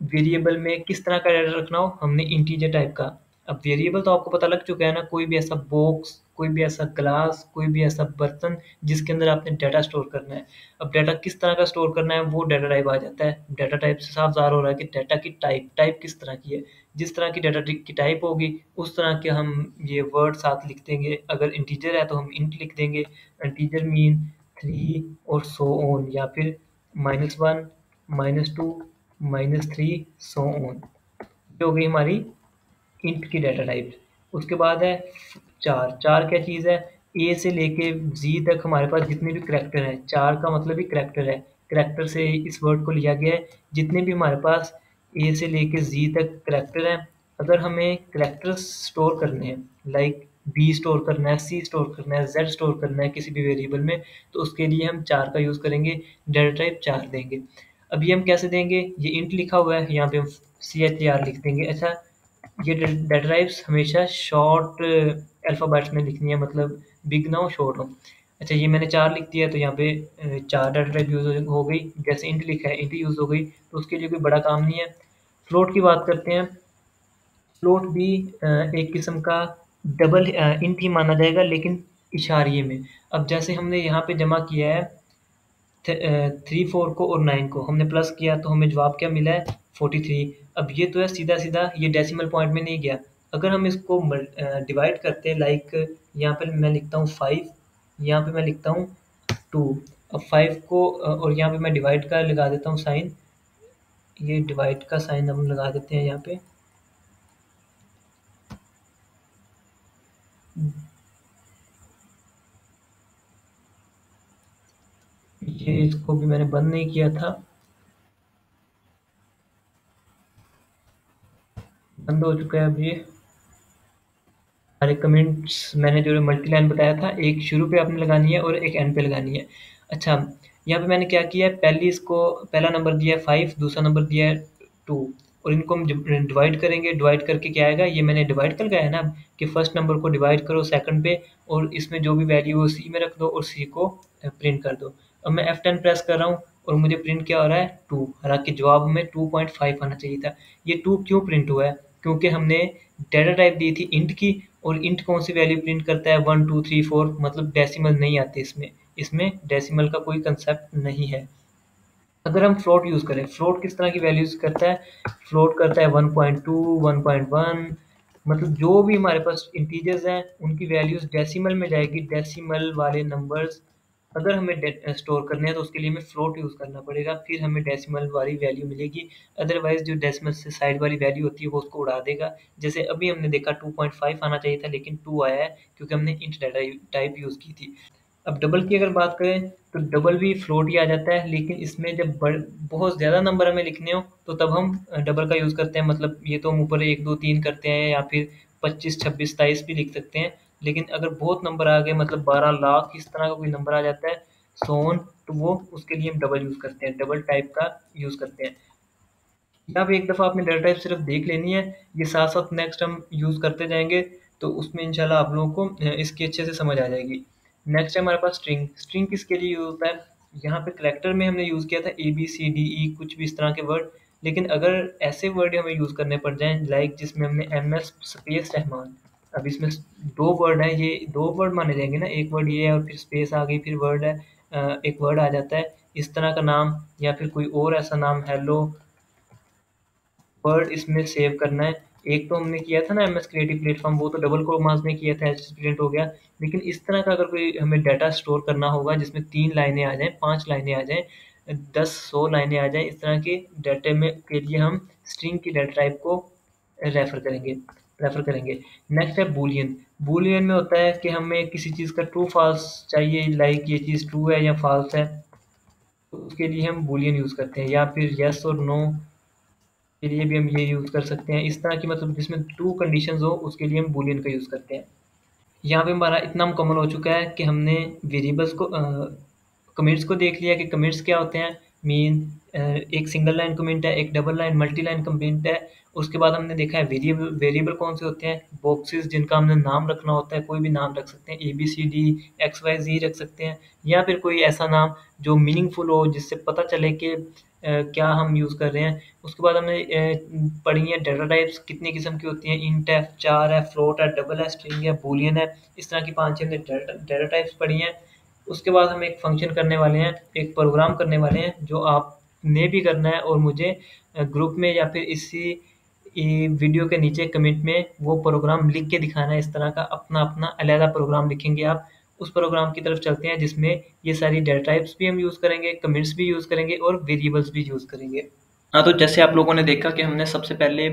वेरिएबल में किस तरह का डाटा रखना हो, हमने इंटीजर टाइप का। अब वेरिएबल तो आपको पता लग चुका है ना, कोई भी ऐसा बॉक्स, कोई भी ऐसा ग्लास, कोई भी ऐसा बर्तन जिसके अंदर आपने डाटा स्टोर करना है। अब डाटा किस तरह का स्टोर करना है वो डाटा टाइप आ जाता है। डाटा टाइप से साफ ज़ाहिर हो रहा है कि डाटा की टाइप टाइप किस तरह की है। जिस तरह की डाटा की टाइप होगी उस तरह के हम ये वर्ड साथ लिख देंगे। अगर इंटीजर है तो हम इंट लिख देंगे, इंटीजर मीन 3 और सो ऑन, या फिर -1, -2, -3, सो ऑन। ये हो गई हमारी इंट की डाटा टाइप। उसके बाद है चार। चार क्या चीज़ है, ए से लेके जी तक हमारे पास जितने भी करैक्टर हैं, चार का मतलब ही करैक्टर है। करैक्टर से इस वर्ड को लिया गया है। जितने भी हमारे पास ए से लेके जी तक करैक्टर हैं, अगर हमें करैक्टर स्टोर करने हैं, लाइक बी स्टोर करना है, सी स्टोर करना है, जेड स्टोर करना है किसी भी वेरिएबल में, तो उसके लिए हम चार का यूज़ करेंगे, डाटा टाइप चार देंगे। अब ये हम कैसे देंगे, ये इंट लिखा हुआ है, यहाँ पे हम सी एच ए आर लिख देंगे। अच्छा, ये डाटा टाइप्स हमेशा शॉर्ट अल्फ़ाबेट्स में लिखनी है, मतलब बिग ना हो शॉर्ट हो। अच्छा, ये मैंने चार लिख दिया तो यहाँ पे चार डाटा टाइप यूज़ हो गई। जैसे इंट लिखा है इंट यूज़ हो गई, तो उसके लिए कोई बड़ा काम नहीं है। फ्लोट की बात करते हैं। फ्लोट भी एक किस्म का डबल इंट ही माना जाएगा, लेकिन इशारिये में। अब जैसे हमने यहाँ पे जमा किया है 3 4 को और 9 को हमने प्लस किया तो हमें जवाब क्या मिला है, 43। अब ये तो है सीधा सीधा, ये डेसिमल पॉइंट में नहीं गया। अगर हम इसको डिवाइड करते हैं, लाइक यहाँ पे मैं लिखता हूँ 5, यहाँ पे मैं लिखता हूँ 2। अब 5 को और यहाँ पे मैं डिवाइड का लगा देता हूँ साइन, ये डिवाइड का साइन हम लगा देते हैं यहाँ पे। ये इसको भी मैंने बंद नहीं किया था, बंद हो चुका है अब ये। सारे कमेंट्स मैंने जो मल्टी लाइन बताया था, एक शुरू पे आपने लगानी है और एक एंड पे लगानी है। अच्छा, यहाँ पे मैंने क्या किया है, पहला नंबर दिया है 5, दूसरा नंबर दिया है 2, और इनको हम जब डिवाइड करेंगे, डिवाइड करके क्या आएगा, ये मैंने डिवाइड कर लगाया है ना, कि फर्स्ट नंबर को डिवाइड करो सेकंड पे, और इसमें जो भी वैल्यू है सी में रख दो और सी को प्रिंट कर दो। अब मैं F10 प्रेस कर रहा हूँ और मुझे प्रिंट क्या हो रहा है, 2, हालांकि जवाब में 2.5 आना चाहिए था। ये 2 क्यों प्रिंट हुआ है, क्योंकि हमने डेटा टाइप दी थी इंट की, और इंट कौन सी वैल्यू प्रिंट करता है, 1 2 3 4, मतलब डेसिमल नहीं आते इसमें, इसमें डेसिमल का कोई कंसेप्ट नहीं है। अगर हम फ्लोट यूज़ करें, फ्लोट किस तरह की वैल्यूज करता है, फ्लोट करता है 1.2, 1.1, मतलब जो भी हमारे पास इंटीजर्स हैं उनकी वैल्यूज डेसिमल में जाएगी, डेसिमल वाले नंबर्स अगर हमें स्टोर करने हैं तो उसके लिए हमें फ्लोट यूज़ करना पड़ेगा, फिर हमें डेसिमल वाली वैल्यू मिलेगी। अदरवाइज जो डेसिमल से साइड वाली वैल्यू होती है वो उसको उड़ा देगा। जैसे अभी हमने देखा 2.5 आना चाहिए था लेकिन 2 आया है, क्योंकि हमने इंट डाटा टाइप यूज़ की थी। अब डबल की अगर बात करें तो डबल भी फ्लोट ही आ जाता है, लेकिन इसमें जब बहुत ज़्यादा नंबर हमें लिखने हो तो तब हम डबल का यूज़ करते हैं। मतलब ये तो हम ऊपर 1 2 3 करते हैं, या फिर 25 26 27 भी लिख सकते हैं। लेकिन अगर बहुत नंबर आ गए, मतलब 12 लाख इस तरह का कोई नंबर आ जाता है, सोन, तो वो उसके लिए हम डबल यूज़ करते हैं, डबल टाइप का यूज़ करते हैं। या फिर एक दफ़ा आपने डेटा टाइप सिर्फ देख लेनी है, ये साथ साथ नेक्स्ट हम यूज़ करते जाएंगे, तो उसमें इंशाल्लाह आप लोगों को इसकी अच्छे से समझ आ जाएगी। नेक्स्ट है हमारे पास स्ट्रिंग। स्ट्रिंग किसके लिए यूज़ होता है, यहाँ पे करेक्टर में हमने यूज़ किया था ABCDE, कुछ भी इस तरह के वर्ड। लेकिन अगर ऐसे वर्ड हमें यूज़ करने पड़ जाएं, लाइक जिसमें हमने MS स्पेस रहमान, अब इसमें दो वर्ड हैं, ये दो वर्ड माने जाएंगे ना, एक वर्ड ये है और फिर स्पेस आ गई, फिर वर्ड है, एक वर्ड आ जाता है इस तरह का नाम, या फिर कोई और ऐसा नाम, हेलो वर्ड इसमें सेव करना है। एक तो हमने किया था ना MS क्रिएटिव प्लेटफॉर्म, वो तो डबल कॉमास में किया था, स्टूडेंट हो गया। लेकिन इस तरह का अगर कोई हमें डाटा स्टोर करना होगा जिसमें 3 लाइनें आ जाएँ, 5 लाइनें आ जाएँ, 10 100 लाइनें आ जाएँ, इस तरह के डाटे में के लिए हम स्ट्रिंग की डाटा टाइप को रेफर करेंगे। नेक्स्ट है बूलियन। बूलियन में होता है कि हमें किसी चीज़ का ट्रू फॉल्स चाहिए, लाइक ये चीज़ ट्रू है या फॉल्स है, तो उसके लिए हम बूलियन यूज़ करते हैं, या फिर यस और नो के लिए भी हम ये यूज़ कर सकते हैं। इस तरह की, मतलब जिसमें 2 कंडीशंस हो उसके लिए हम बूलियन का यूज़ करते हैं। यहाँ पे हमारा इतना मुकम्मल हो चुका है कि हमने वेरिएबल्स को कमिट्स को देख लिया कि कमिट्स क्या होते हैं। मीन एक सिंगल लाइन कमिट है, एक double line multi line commit है। उसके बाद हमने देखा है वेरिएबल वेरिएबल कौन से होते हैं, बॉक्सेस जिनका हमने नाम रखना होता है, कोई भी नाम रख सकते हैं, ABCD XYZ रख सकते हैं, या फिर कोई ऐसा नाम जो मीनिंगफुल हो, जिससे पता चले कि क्या हम यूज़ कर रहे हैं। उसके बाद हमने पढ़ी है डेटा टाइप्स कितनी किस्म की होती हैं, इंट है, 4 है, फ्लोट है, डबल है, स्ट्रिंग है, बूलियन है। इस तरह की 5-6 हमने डेटा टाइप्स पढ़ी हैं। उसके बाद हम एक फंक्शन करने वाले हैं, एक प्रोग्राम करने वाले हैं, जो आपने भी करना है, और मुझे ग्रुप में या फिर इसी वीडियो के नीचे कमेंट में वो प्रोग्राम लिख के दिखाना है। इस तरह का अपना अपना अलहदा प्रोग्राम लिखेंगे आप। उस प्रोग्राम की तरफ चलते हैं जिसमें ये सारी डेटा टाइप्स भी हम यूज़ करेंगे, कमेंट्स भी यूज़ करेंगे और वेरिएबल्स भी यूज़ करेंगे। हाँ, तो जैसे आप लोगों ने देखा कि हमने सबसे पहले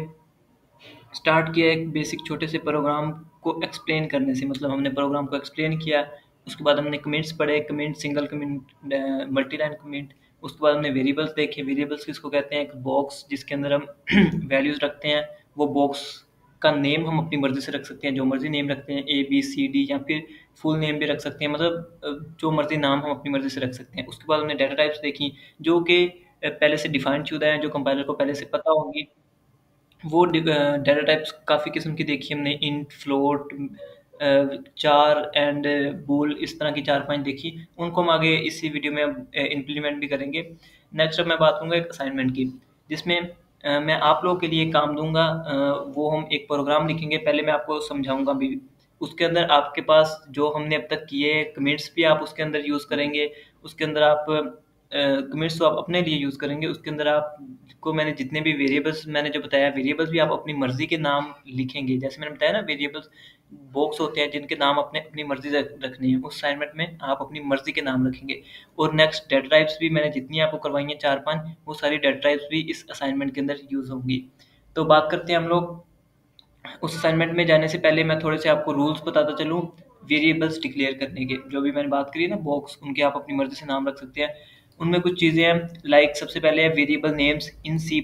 स्टार्ट किया एक बेसिक छोटे से प्रोग्राम को एक्सप्लेन करने से, मतलब हमने प्रोग्राम को एक्सप्लेन किया। उसके बाद हमने कमेंट्स पढ़े, comment, single comment, multi line comment. उसके बाद हमने वेरिएबल्स देखे। वेरिएबल्स किसको कहते हैं, एक बॉक्स जिसके अंदर हम वैल्यूज़ रखते हैं। वो बॉक्स का नेम हम अपनी मर्ज़ी से रख सकते हैं, जो मर्ज़ी नेम रखते हैं, ABCD, या फिर फुल नेम भी रख सकते हैं, मतलब जो मर्ज़ी नाम हम अपनी मर्ज़ी से रख सकते हैं। उसके बाद हमने डाटा टाइप्स देखी, जो कि पहले से डिफाइंड शुदा है, जो कंपाइलर को पहले से पता होंगी। वो डाटा टाइप्स काफ़ी किस्म की देखी हमने, इंट, फ्लोट, चार एंड बूल, इस तरह की 4-5 देखी। उनको हम आगे इसी वीडियो में इम्प्लीमेंट भी करेंगे। नेक्स्ट अब मैं बात करूँगा एक असाइनमेंट की, जिसमें मैं आप लोगों के लिए काम दूंगा। वो हम एक प्रोग्राम लिखेंगे, पहले मैं आपको समझाऊंगा भी। उसके अंदर आपके पास जो हमने अब तक किए कमिट्स भी आप उसके अंदर यूज़ करेंगे। उसके अंदर आप कमिट्स तो आप अपने लिए यूज़ करेंगे। उसके अंदर आपको मैंने जितने भी वेरिएबल्स मैंने जो बताया, वेरिएबल्स भी आप अपनी मर्ज़ी के नाम लिखेंगे। जैसे मैंने बताया ना, वेरिएबल्स बॉक्स होते हैं जिनके नाम अपने अपनी मर्ज़ी से रखने हैं। उस असाइनमेंट में आप अपनी मर्ज़ी के नाम रखेंगे। और नेक्स्ट डेटा टाइप्स भी मैंने जितनी आपको करवाई हैं 4-5, वो सारी डेटा टाइप्स भी इस असाइनमेंट के अंदर यूज़ होंगी। तो बात करते हैं हम लोग उस असाइनमेंट में जाने से पहले मैं थोड़े से आपको रूल्स बताता चलूँ वेरिएबल्स डिक्लेयर करने के। जो भी मैंने बात करी ना बॉक्स, उनके आप अपनी मर्ज़ी से नाम रख सकते हैं। उनमें कुछ चीज़ें हैं, लाइक सबसे पहले है variable names in C++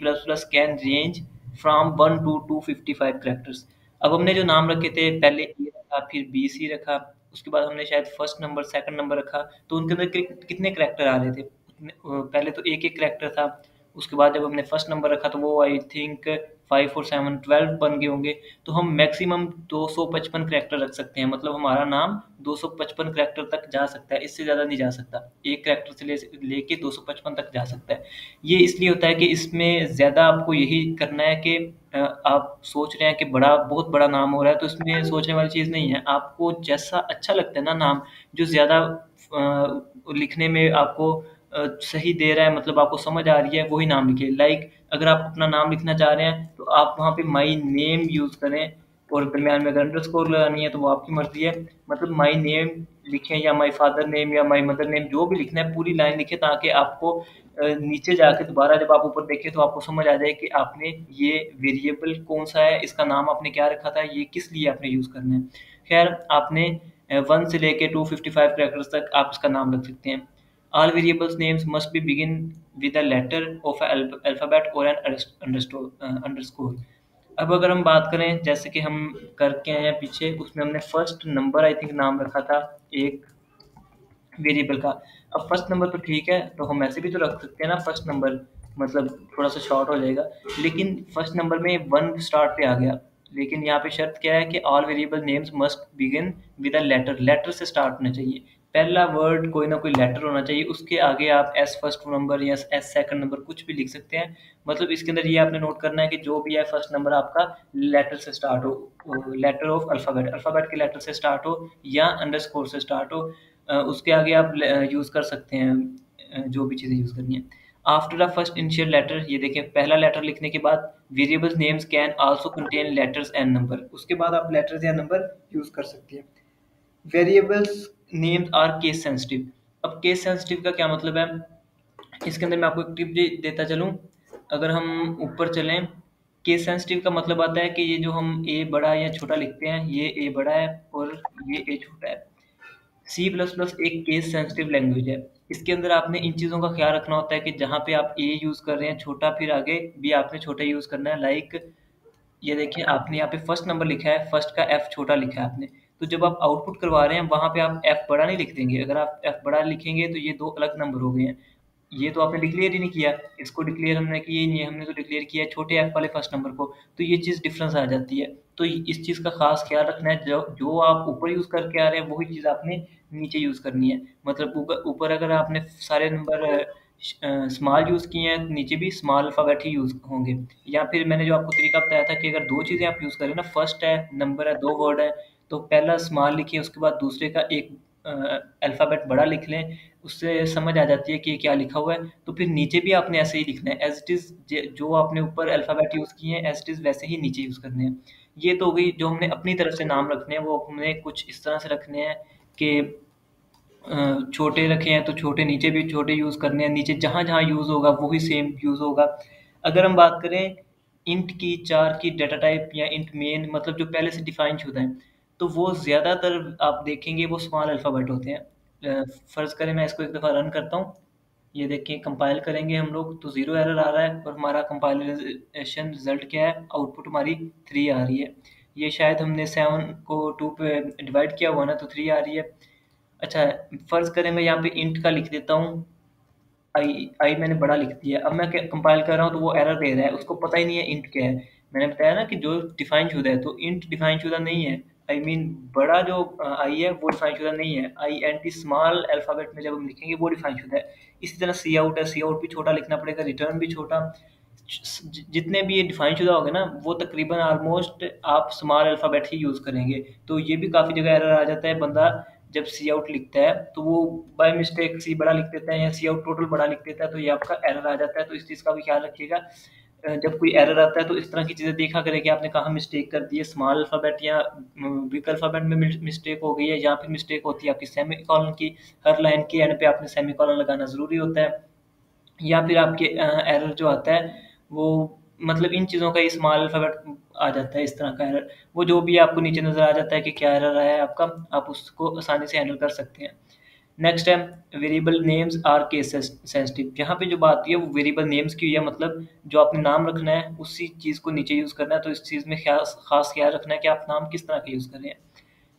can range from 1 to 255 characters. अब हमने जो नाम रखे थे पहले रखा, फिर BC रखा, उसके बाद हमने शायद फर्स्ट नंबर, सेकंड नंबर रखा, तो उनके अंदर कितने करैक्टर आ रहे थे? पहले तो एक-एक करैक्टर था, उसके बाद जब हमने फर्स्ट नंबर रखा तो वो आई थिंक 5 और 7 12 बन गए होंगे। तो हम मैक्सिमम 255 करैक्टर रख सकते हैं, मतलब हमारा नाम 255 करैक्टर तक जा सकता है, इससे ज़्यादा नहीं जा सकता। एक करैक्टर से लेके 255 तक जा सकता है। ये इसलिए होता है कि इसमें ज़्यादा आपको यही करना है कि आप सोच रहे हैं कि बहुत बड़ा नाम हो रहा है, तो इसमें सोचने वाली चीज़ नहीं है। आपको जैसा अच्छा लगता है ना नाम, जो ज़्यादा लिखने में आपको सही दे रहा है, मतलब आपको समझ आ रही है, वही नाम लिखिए। लाइक अगर आप अपना नाम लिखना चाह रहे हैं तो आप वहाँ पे माई नेम यूज़ करें, और दरमियान में अगर अंडरस्कोर लगानी है तो वो आपकी मर्ज़ी है। मतलब माई नेम लिखें या माई फादर नेम या माई मदर नेम, जो भी लिखना है पूरी लाइन लिखें, ताकि आपको नीचे जाके दोबारा जब आप ऊपर देखें तो आपको समझ आ जाए कि आपने ये वेरिएबल कौन-सा है, इसका नाम आपने क्या रखा था, ये किस लिए आपने यूज़ करना है। ख़ैर आपने 1 से लेके 255 कैरेक्टर्स तक आप इसका नाम रख सकते हैं। All variables names must be begin with a letter of a alphabet or an underscore. अब अगर हम बात करें जैसे कि हम करके आए हैं पीछे, उसमें हमने फर्स्ट नंबर आई थिंक नाम रखा था एक वेरिएबल का। अब फर्स्ट नंबर तो ठीक है, तो हम ऐसे भी तो रख सकते हैं ना फर्स्ट नंबर, मतलब थोड़ा सा शॉर्ट हो जाएगा। लेकिन फर्स्ट नंबर में 1 स्टार्ट पे आ गया, लेकिन यहाँ पे शर्त क्या है कि all variable names must begin with a letter, letter से स्टार्ट होना चाहिए। पहला वर्ड कोई ना कोई लेटर होना चाहिए, उसके आगे आप एस फर्स्ट नंबर या एस सेकंड नंबर कुछ भी लिख सकते हैं। मतलब इसके अंदर ये आपने नोट करना है कि जो भी है फर्स्ट नंबर आपका लेटर से स्टार्ट हो, लेटर ऑफ अल्फ़ाबेट, अल्फ़ाबेट के लेटर से स्टार्ट हो या अंडरस्कोर से स्टार्ट हो। उसके आगे आप यूज़ कर सकते हैं जो भी चीज़ें यूज़ करनी है। After the first initial letter, ये देखिए पहला लेटर लिखने के बाद variables names can also contain letters and number, उसके बाद आप लेटर्स या नंबर यूज़ कर सकते हैं। Variables names are case sensitive. अब केस सेंसिटिव का क्या मतलब है, इसके अंदर मैं आपको एक टिप देता चलूँ। अगर हम ऊपर चलें, केस सेंसिटिव का मतलब आता है कि ये जो हम ए बड़ा या छोटा लिखते हैं, ये ए बड़ा है और ये ए छोटा है। सी प्लस प्लस एक केस सेंसिटिव लैंग्वेज है। इसके अंदर आपने इन चीज़ों का ख्याल रखना होता है कि जहाँ पे आप ए यूज़ कर रहे हैं छोटा, फिर आगे भी आपने छोटा यूज़ करना है। लाइक ये देखिए आपने यहाँ पे फर्स्ट नंबर लिखा है, फर्स्ट का एफ छोटा लिखा है आपने, तो जब आप आउटपुट करवा रहे हैं वहाँ पे आप एफ बड़ा नहीं लिख देंगे। अगर आप एफ बड़ा लिखेंगे तो ये दो अलग नंबर हो गए हैं। ये तो आपने डिक्लेयर ही नहीं किया, इसको डिक्लेयर हमने किया ही नहीं है, हमने तो डिक्लेयर किया है छोटे एफ वाले फर्स्ट नंबर को, तो ये चीज़ डिफरेंस आ जाती है। तो इस चीज़ का खास ख्याल रखना है, जो जो आप ऊपर यूज़ करके आ रहे हैं वही चीज़ आपने नीचे यूज़ करनी है। मतलब ऊपर ऊपर अगर आपने सारे नंबर स्मॉल यूज़ किए हैं, तो नीचे भी स्मॉल अल्फ़ाबेट ही यूज़ होंगे। या फिर मैंने जो आपको तरीका बताया था कि अगर 2 चीज़ें आप यूज़ करें ना, फर्स्ट है, नंबर है, 2 वर्ड है, तो पहला स्मॉल लिखिए, उसके बाद दूसरे का एक अल्फ़ाबेट बड़ा लिख लें, उससे समझ आ जाती है कि ये क्या लिखा हुआ है। तो फिर नीचे भी आपने ऐसे ही लिखना है, एज़ इट इज़ जो आपने ऊपर अल्फ़ाबेट यूज़ किए हैं, एज़ इट इज़ वैसे ही नीचे यूज़ करने हैं। ये तो हो गई जो हमने अपनी तरफ से नाम रखने हैं, वो हमने कुछ इस तरह से रखने हैं कि छोटे रखे हैं तो छोटे नीचे भी छोटे यूज़ करने हैं, नीचे जहाँ-जहाँ यूज़ होगा वही सेम यूज़ होगा। अगर हम बात करें इंट की, चार की, डाटा टाइप या इंट मेन, मतलब जो पहले से डिफ़ाइन शुदा हैं, तो वो ज़्यादातर आप देखेंगे वो स्मॉल अल्फ़ाबेट होते हैं। फ़र्ज़ करें मैं इसको एक दफ़ा रन करता हूँ, ये देखिए कंपाइल करेंगे हम लोग तो 0 एरर आ रहा है, और हमारा कंपाइलेशन रिज़ल्ट क्या है, आउटपुट हमारी 3 आ रही है। ये शायद हमने 7 को 2 पे डिवाइड किया हुआ ना, तो 3 आ रही है। अच्छा, फ़र्ज़ करें मैं यहाँ पे इंट का लिख देता हूँ, आई आई मैंने बड़ा लिख दिया। अब मैं क्या कंपाइल कर रहा हूँ तो वो एरर दे रहा है, उसको पता ही नहीं है इंट क्या है। मैंने बताया ना कि जो डिफाइन शुदा है, तो इंट डिफाइन शुदा नहीं है। आई मीन बड़ा जो आई है वो डिफाइन शुदा नहीं है। I N T small alphabet में जब हम लिखेंगे वो डिफाइन शुदा है। इसी तरह सी आउट है, सी आउट भी छोटा लिखना पड़ेगा, रिटर्न भी छोटा। जितने भी ये डिफाइन शुदा होंगे ना, वो तकरीबन ऑलमोस्ट आप स्मॉल अल्फ़ाबेट ही यूज़ करेंगे। तो ये भी काफ़ी जगह एरर आ जाता है, बंदा जब सी आउट लिखता है तो वो बाय मिस्टेक सी बड़ा लिख देता है या सी आउट टोटल बड़ा लिख देता है, तो ये आपका एरर आ जाता है। तो इस चीज़ का भी ख्याल रखिएगा। जब कोई एरर आता है तो इस तरह की चीज़ें देखा करें कि आपने कहाँ मिस्टेक कर दी है, स्मॉल अल्फ़ाबेट या बिग अल्फ़ाबेट में मिस्टेक हो गई है, या फिर मिस्टेक होती है आपकी सेमीकोलन की। हर लाइन के एंड पे आपने सेमीकोलन लगाना ज़रूरी होता है। या फिर आपके एरर जो आता है वो, मतलब इन चीज़ों का ही स्मॉल अल्फ़ाबेट आ जाता है, इस तरह का एरर। वो जो भी आपको नीचे नज़र आ जाता है कि क्या एरर आया है आपका, आप उसको आसानी से हैंडल कर सकते हैं। नेक्स्ट है variable names are case sensitive. यहाँ पे जो बात है वो वेरिएबल नेम्स की हुई है, मतलब जो आपने नाम रखना है उसी चीज़ को नीचे यूज़ करना है। तो इस चीज़ में खास ख्याल रखना है कि आप नाम किस तरह का यूज़ कर रहे हैं।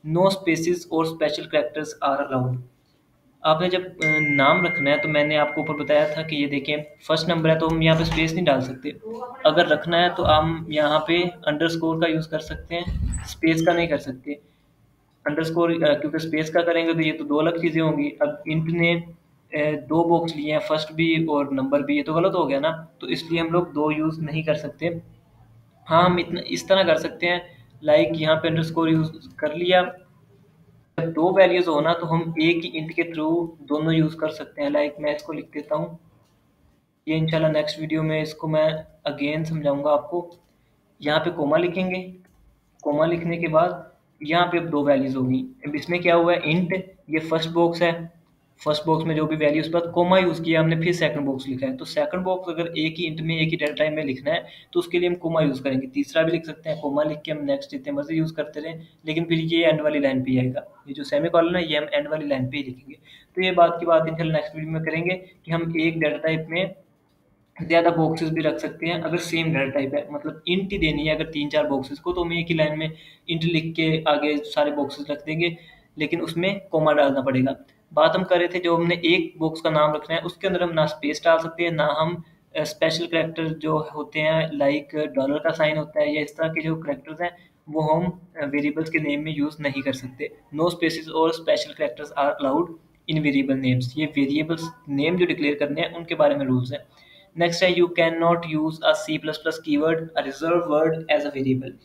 नो स्पेसिस और स्पेशल कैरेक्टर्स आर अलाउड। आपने जब नाम रखना है तो मैंने आपको ऊपर बताया था कि ये देखें फर्स्ट नंबर है तो हम यहाँ पे स्पेस नहीं डाल सकते। अगर रखना है तो हम यहाँ पे अंडरस्कोर का यूज़ कर सकते हैं, स्पेस का नहीं कर सकते। अंडरस्कोर क्योंकि स्पेस का करेंगे तो ये तो दो अलग चीज़ें होंगी। अब इंट ने दो बॉक्स लिए हैं, फर्स्ट भी और नंबर भी, ये तो गलत हो गया ना। तो इसलिए हम लोग दो यूज़ नहीं कर सकते। हाँ, हम इतना इस तरह कर सकते हैं, लाइक यहाँ पे अंडरस्कोर यूज़ कर लिया। जब दो वैल्यूज हो ना तो हम एक ही इंट के थ्रू दोनों यूज कर सकते हैं। लाइक मैं इसको लिख देता हूँ, ये इंशाल्लाह नेक्स्ट वीडियो में इसको मैं अगेन समझाऊंगा आपको। यहाँ पे कोमा लिखेंगे, कोमा लिखने के बाद यहाँ पे अब दो वैल्यूज होगी। अब इसमें क्या हुआ है, इंट ये फर्स्ट बॉक्स है, फर्स्ट बॉक्स में जो भी वैल्यू, उसके बाद कोमा यूज किया हमने, फिर सेकंड बॉक्स लिखा है। तो सेकंड बॉक्स अगर एक ही इंट में एक ही डेटा टाइप में लिखना है तो उसके लिए हम कोमा यूज करेंगे। तीसरा भी लिख सकते हैं, कोमा लिख के हम नेक्स्ट जितने मर्जी यूज करते रहें, लेकिन फिर ये एंड वाली लाइन पे ही आएगा। ये जो सेमी कॉलन है ये हम एंड वाली लाइन पे ही लिखेंगे। तो ये बात की बात इंशाल्लाह नेक्स्ट वीडियो में करेंगे कि हम एक डेटा टाइप में ज़्यादा बॉक्सेस भी रख सकते हैं अगर सेम डेटा टाइप है। मतलब इंट ही देनी है अगर तीन चार बॉक्सेस को, तो हम एक ही लाइन में इंट लिख के आगे सारे बॉक्सेस रख देंगे, लेकिन उसमें कोमा डालना पड़ेगा। बात हम कर रहे थे जो हमने एक बॉक्स का नाम रखना है उसके अंदर हम ना स्पेस डाल सकते हैं, ना हम स्पेशल कैरेक्टर जो होते हैं लाइक डॉलर का साइन होता है या इस तरह के जो कैरेक्टर्स हैं वो हम वेरिएबल्स के नेम में यूज़ नहीं कर सकते। नो स्पेसिस और special characters are allowed in variable names. ये वेरिएबल्स नेम जो डिक्लेयर करने हैं उनके बारे में रूल्स हैं। नेक्स्ट है, you can not use a C plus plus keyword a reserved word as a variable.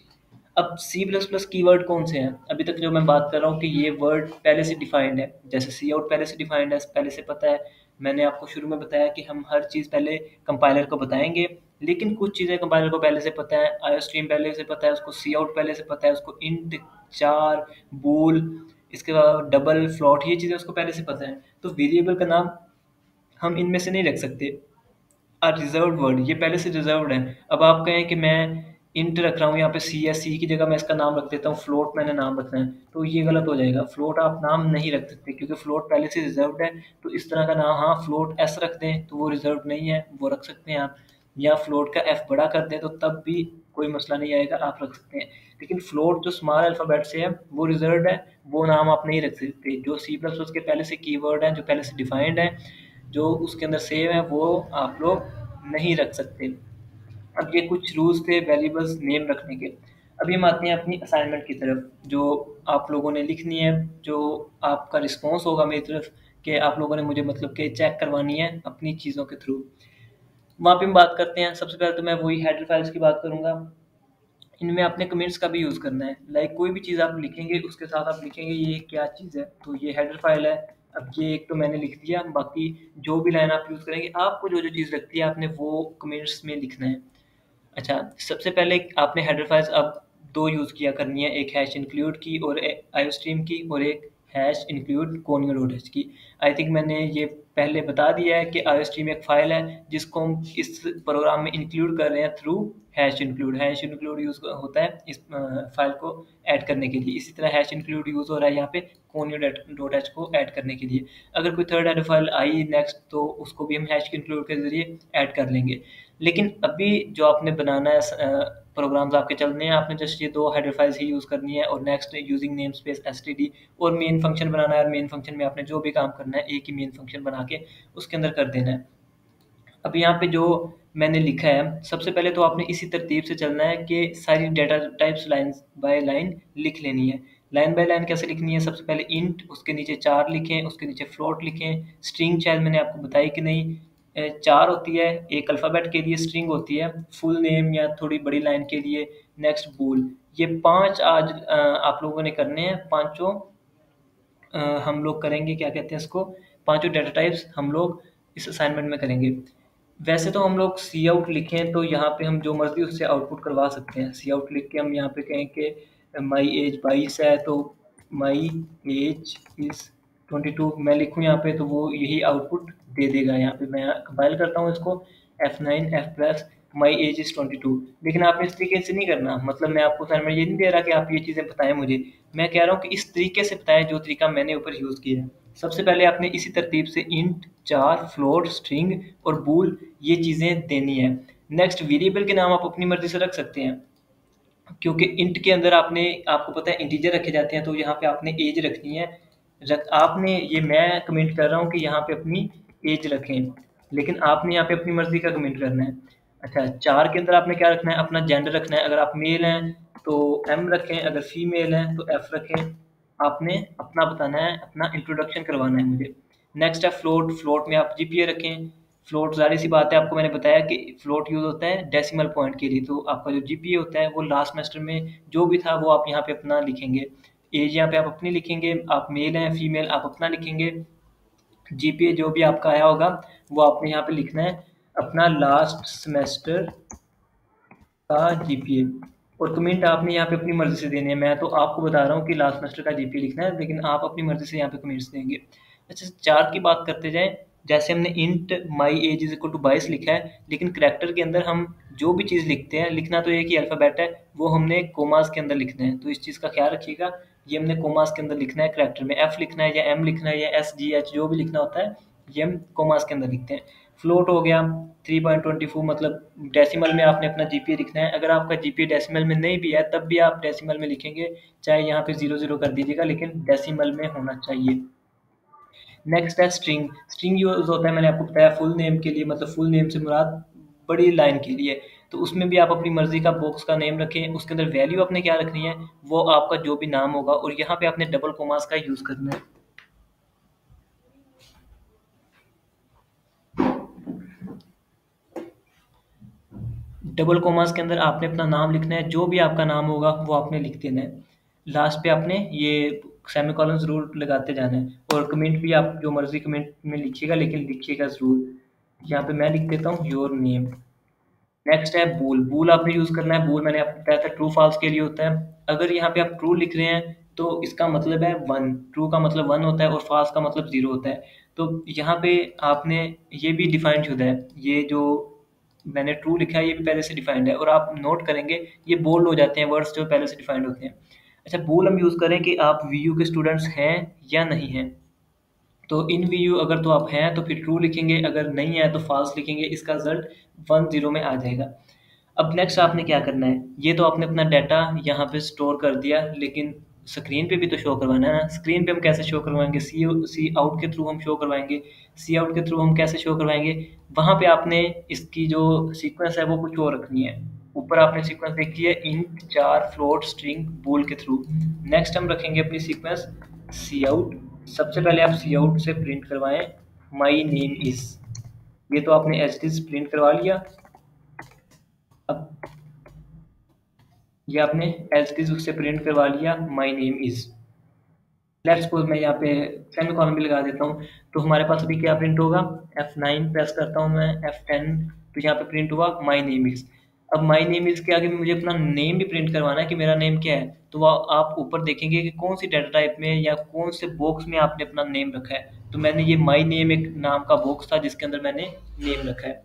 अब सी प्लस प्लस कीवर्ड कौन से हैं? अभी तक जो मैं बात कर रहा हूँ कि ये वर्ड पहले से डिफाइंड है, जैसे सी आउट पहले से डिफाइंड है, पहले से पता है। मैंने आपको शुरू में बताया कि हम हर चीज़ पहले कंपाइलर को बताएंगे, लेकिन कुछ चीज़ें कंपाइलर को पहले से पता है। आयो स्ट्रीम पहले से पता है उसको, सी आउट पहले से पता है उसको, इंट, चार, बूल, इसके बाद डबल, फ्लॉट, ये चीज़ें उसको पहले से पता है। तो वेरिएबल का नाम हम इनमें से नहीं रख सकते। रिजर्व वर्ड, ये पहले से रिजर्व्ड है। अब आप कहें कि मैं इंट रख रहा हूँ यहाँ पे, सी है, सी की जगह मैं इसका नाम रख देता हूँ फ्लोट, मैंने नाम रखना है, तो ये गलत हो जाएगा। फ्लोट आप नाम नहीं रख सकते क्योंकि फ्लोट पहले से रिजर्व्ड है। तो इस तरह का नाम, हाँ फ्लोट एस रख दें तो वो रिजर्व नहीं है, वो रख सकते हैं आप। या फ्लोट का एफ बड़ा कर दें तो तब भी कोई मसला नहीं आएगा, आप रख सकते हैं। लेकिन फ्लोट जो स्मॉल अल्फ़ाबेट से है वो रिजर्व्ड है, वो नाम आप नहीं रख सकते। जो सी प्लस प्लस के पहले से कीवर्ड हैं, जो पहले से डिफाइंड है, जो उसके अंदर सेव है, वो आप लोग नहीं रख सकते। अब ये कुछ रूल्स थे वेरिएबल्स नेम रखने के। अभी हम आते हैं अपनी असाइनमेंट की तरफ, जो आप लोगों ने लिखनी है, जो आपका रिस्पॉन्स होगा मेरी तरफ कि आप लोगों ने मुझे मतलब कि चेक करवानी है अपनी चीज़ों के थ्रू। वहाँ पे हम बात करते हैं। सबसे पहले तो मैं वही हेडर फाइल्स की बात करूँगा। इनमें आपने कमेंट्स का भी यूज़ करना है। लाइक कोई भी चीज़ आप लिखेंगे उसके साथ आप लिखेंगे ये क्या चीज़ है, तो ये हेडर फाइल है। अब ये एक तो मैंने लिख दिया, बाकी जो भी लाइन आप यूज़ करेंगे, आपको जो जो चीज़ लगती है आपने वो कमेंट्स में लिखना है। अच्छा, सबसे पहले आपने हेडर फाइल्स अब दो यूज़ किया करनी है, एक हैश इंक्लूड की और आयोस्ट्रीम की, और एक hash include conio dot H की। आई थिंक मैंने ये पहले बता दिया है कि आयोस्ट्रीम एक फ़ाइल है जिसको हम इस प्रोग्राम में इंक्लूड कर रहे हैं through hash include. Hash include use होता है इस फाइल को ऐड करने के लिए। इसी तरह हैश इंक्लूड यूज़ हो रहा है यहाँ पे कोनियो डॉट एच को ऐड करने के लिए। अगर कोई थर्ड हेडर फाइल आई नेक्स्ट तो उसको भी हम हैश इंक्लूड के ज़रिए ऐड कर लेंगे। लेकिन अभी जो आपने बनाना है, प्रोग्राम्स आपके चलने हैं, आपने जस्ट ये दो हेडर फाइल्स ही यूज़ करनी है, और next using name space STD, और मेन फंक्शन बनाना है। और मेन फंक्शन में आपने जो भी काम करना है एक ही मेन फंक्शन बना के उसके अंदर कर देना है। अब यहाँ पे जो मैंने लिखा है, सबसे पहले तो आपने इसी तरतीब से चलना है कि सारी data types line by line लिख लेनी है। लाइन बाय लाइन कैसे लिखनी है? सबसे पहले इंट, उसके नीचे चार लिखें, उसके नीचे फ्लोट लिखें। स्ट्रिंग शायद मैंने आपको बताई कि नहीं, चार होती है एक अल्फ़ाबेट के लिए, स्ट्रिंग होती है फुल नेम या थोड़ी बड़ी लाइन के लिए। नेक्स्ट बूल। ये पांच आज आप लोगों ने करने हैं, पांचों हम लोग करेंगे, क्या कहते हैं इसको, पांचों डेटा टाइप्स हम लोग इस असाइनमेंट में करेंगे। वैसे तो हम लोग सी आउट लिखें तो यहाँ पे हम जो मर्जी उससे आउटपुट करवा सकते हैं। सी आउट लिख के हम यहाँ पे कहें कि माई एज 22 है, तो माई एज इज़ 22 मैं लिखूँ यहाँ पे, तो वो यही आउटपुट दे देगा। यहाँ पे मैं कंपाइल करता हूँ इसको, F9 F plus, my age is 22। लेकिन आपने इस तरीके से नहीं करना। मतलब मैं आपको असाइनमेंट ये नहीं दे रहा कि आप ये चीज़ें बताएं मुझे, मैं कह रहा हूँ कि इस तरीके से बताएं जो तरीका मैंने ऊपर यूज़ किया है। सबसे पहले आपने इसी तरतीब से इंट, चार, फ्लोट, स्ट्रिंग और बूल ये चीज़ें देनी है। नेक्स्ट वेरिएबल के नाम आप अपनी मर्जी से रख सकते हैं। क्योंकि इंट के अंदर आपने आपको पता है इंटीजर रखे जाते हैं, तो यहाँ पे आपने एज रखनी है। आपने ये मैं कमेंट कर रहा हूँ कि यहाँ पे अपनी एज रखें, लेकिन आपने यहाँ पे अपनी मर्जी का कमेंट करना है। अच्छा, 4 के अंदर आपने क्या रखना है, अपना जेंडर रखना है। अगर आप मेल हैं तो एम रखें, अगर फीमेल हैं तो एफ रखें। आपने अपना बताना है, अपना इंट्रोडक्शन करवाना है मुझे। नेक्स्ट है फ्लोट। फ्लोट में आप जीपीए रखें। फ्लोट ज़ाहिर सी बात है, आपको मैंने बताया कि फ्लोट यूज़ होता है डेसिमल पॉइंट के लिए, तो आपका जो जीपीए होता है वो लास्ट सेमेस्टर में जो भी था वो आप यहाँ पे अपना लिखेंगे। एज यहाँ पे आप अपनी लिखेंगे, आप मेल हैं फीमेल आप अपना लिखेंगे। जीपीए जो भी आपका आया होगा वो आपने यहाँ पे लिखना है, अपना लास्ट सेमेस्टर का जीपीए। और कमेंट आपने यहाँ पे अपनी मर्जी से देने हैं। मैं तो आपको बता रहा हूँ कि लास्ट सेमेस्टर का जीपीए लिखना है, लेकिन आप अपनी मर्जी से यहाँ पे कमेंट्स देंगे। अच्छा, 4 की बात करते जाएं। जैसे हमने int my age is equal to 22 लिखा है, लेकिन करेक्टर के अंदर हम जो भी चीज़ लिखते हैं, लिखना तो एक ही अल्फ़ाबेट है, वो हमने कोमास के अंदर लिखना है। तो इस चीज़ का ख्याल रखिएगा, ये हमने कोमास के अंदर लिखना है। करेक्टर में एफ लिखना है या एम लिखना है या एस जी एच जो भी लिखना होता है, ये हम कोमास के अंदर लिखते हैं। फ्लोट हो गया 3.24, मतलब डेसिमल में आपने अपना जीपीए लिखना है। अगर आपका जीपीए डेसिमल में नहीं भी है तब भी आप डेसिमल में लिखेंगे, चाहे यहाँ पे 00 कर दीजिएगा, लेकिन डेसिमल में होना चाहिए। नेक्स्ट है स्ट्रिंग। स्ट्रिंग यूज होता है, मैंने आपको बताया फुल नेम के लिए, मतलब फुल नेम से मुराद बड़ी लाइन के लिए। तो उसमें भी आप अपनी मर्जी का बॉक्स का नेम रखें, उसके अंदर वैल्यू आपने क्या रखनी है, वो आपका जो भी नाम होगा, और यहाँ पे आपने डबल कोमास का यूज करना है। डबल कोमास के अंदर आपने अपना नाम लिखना है, जो भी आपका नाम होगा वो आपने लिख देना है। लास्ट पे आपने ये सेमीकोलन ज़रूर लगाते जाना है, और कमेंट भी आप जो मर्जी कमेंट में लिखिएगा, लेकिन लिखिएगा ज़रूर। यहाँ पे मैं लिख देता हूँ योर नेम। नेक्स्ट है बूल। बूल आपने यूज़ करना है। बूल मैंने आपको बताया था ट्रू फॉल्स के लिए होता है। अगर यहाँ पे आप ट्रू लिख रहे हैं तो इसका मतलब है वन, ट्रू का मतलब वन होता है और फॉल्स का मतलब ज़ीरो होता है। तो यहाँ पे आपने ये भी डिफाइंड शुदा है, ये जो मैंने ट्रू लिखा है ये भी पहले से डिफाइंड है, और आप नोट करेंगे ये बोल्ड हो जाते हैं वर्ड्स जो पहले से डिफाइंड होते हैं। अच्छा, बूल हम यूज़ करें कि आप वीयू के स्टूडेंट्स हैं या नहीं हैं। तो इन वीयू अगर तो आप हैं तो फिर ट्रू लिखेंगे, अगर नहीं है तो फॉल्स लिखेंगे। इसका रिजल्ट 1 0 में आ जाएगा। अब नेक्स्ट आपने क्या करना है, ये तो आपने अपना डाटा यहाँ पे स्टोर कर दिया, लेकिन स्क्रीन पे भी तो शो करवाना है ना। स्क्रीन पे हम कैसे शो करवाएंगे, सी आउट के थ्रू हम शो करवाएंगे। सी आउट के थ्रू हम कैसे शो करवाएंगे, वहाँ पे आपने इसकी जो सीक्वेंस है वो कुछ और रखनी है। ऊपर आपने सीक्वेंस देखी है इंट, जार, फ्लोट, स्ट्रिंग, बूल के थ्रू। नेक्स्ट हम रखेंगे अपनी सीक्वेंस सी आउट। सबसे पहले आप सी आउट से प्रिंट करवाएं माई नेम इज। ये तो आपने एज इट इज प्रिंट करवा लिया। अब ये आपने एज इट इज उससे प्रिंट करवा लिया my name is. Let's suppose मैं यहाँ पे सेमीकोलन भी लगा देता हूँ, तो हमारे पास अभी क्या प्रिंट होगा, F9 प्रेस करता हूँ मैं, F10, तो यहाँ पे प्रिंट हुआ माई नेम इज। अब माई नेम इज के आगे मुझे अपना नेम भी प्रिंट करवाना है कि मेरा नेम क्या है। तो वो आप ऊपर देखेंगे कि कौन सी डाटा टाइप में या कौन से बॉक्स में आपने अपना नेम रखा है। तो मैंने ये माई नेम एक नाम का बॉक्स था जिसके अंदर मैंने नेम रखा है।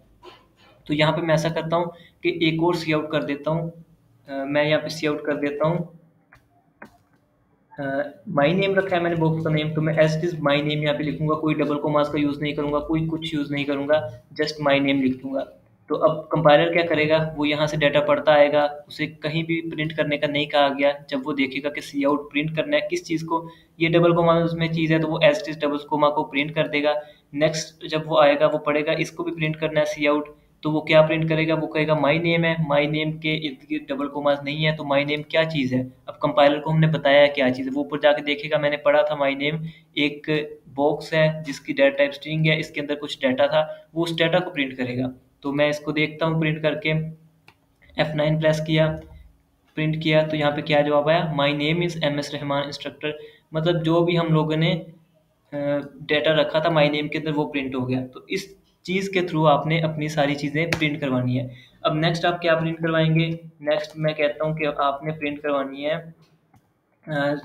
तो यहाँ पे मैं ऐसा करता हूँ कि एक और सी आउट कर देता हूँ। मैं यहाँ पे सी आउट कर देता हूँ, माई नेम रखा है मैंने बॉक्स का नेम, तो मैं as it is my name यहाँ पे लिखूंगा। कोई डबल कोमास का यूज़ नहीं करूंगा, कोई कुछ यूज़ नहीं करूंगा, जस्ट माई नेम लिख दूंगा। तो अब कंपाइलर क्या करेगा, वो यहाँ से डाटा पढ़ता आएगा, उसे कहीं भी प्रिंट करने का नहीं कहा गया। जब वो देखेगा कि सी आउट प्रिंट करना है किस चीज़ को, ये डबल कोमा में चीज़ है, तो वो as it is double comma को प्रिंट कर देगा। नेक्स्ट जब वो आएगा वो पढ़ेगा इसको भी प्रिंट करना है सी आउट, तो वो क्या प्रिंट करेगा, वो कहेगा माई नेम है। माई नेम के इर्द गिर्द डबल कोमास नहीं है, तो माई नेम क्या चीज़ है। अब कंपाइलर को हमने बताया है क्या चीज़ है, वो ऊपर जाके देखेगा मैंने पढ़ा था माई नेम एक बॉक्स है जिसकी डाटा टाइप स्ट्रिंग है, इसके अंदर कुछ डाटा था, वो उस डाटा को प्रिंट करेगा। तो मैं इसको देखता हूँ प्रिंट करके, F9 प्रेस किया, प्रिंट किया, तो यहाँ पे क्या जवाब आया, माई name is MS Rahman instructor. मतलब जो भी हम लोगों ने डेटा रखा था माई नेम के अंदर वो प्रिंट हो गया। तो इस चीज़ के थ्रू आपने अपनी सारी चीज़ें प्रिंट करवानी है। अब नेक्स्ट आप क्या प्रिंट करवाएंगे, नेक्स्ट मैं कहता हूँ कि आपने प्रिंट करवानी है अ,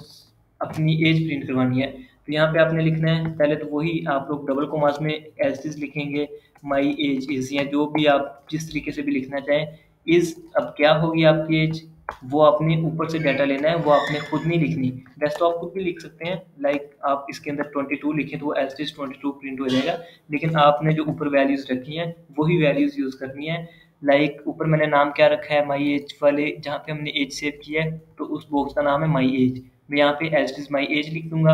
अपनी एज प्रिंट करवानी है। तो यहाँ पे आपने लिखना है, पहले तो वही आप लोग डबल कोमास में एज इज लिखेंगे, माई एज इज़, या जो भी आप जिस तरीके से भी लिखना चाहें। इज़, अब क्या होगी आपकी एज, वो आपने ऊपर से डाटा लेना है, वो आपने खुद नहीं लिखनी। वैसे तो आप खुद भी लिख सकते हैं, लाइक आप इसके अंदर 22 लिखें तो वो एज इज 22 प्रिंट हो जाएगा, लेकिन आपने जो ऊपर वैल्यूज़ रखी हैं वही वैल्यूज़ यूज़ करनी है। लाइक ऊपर मैंने नाम क्या रखा है, माई एज वाले जहाँ पे हमने एज सेव किया है, तो उस बॉक्स का नाम है माई एज। मैं यहाँ पे एज इज माई एज लिख दूंगा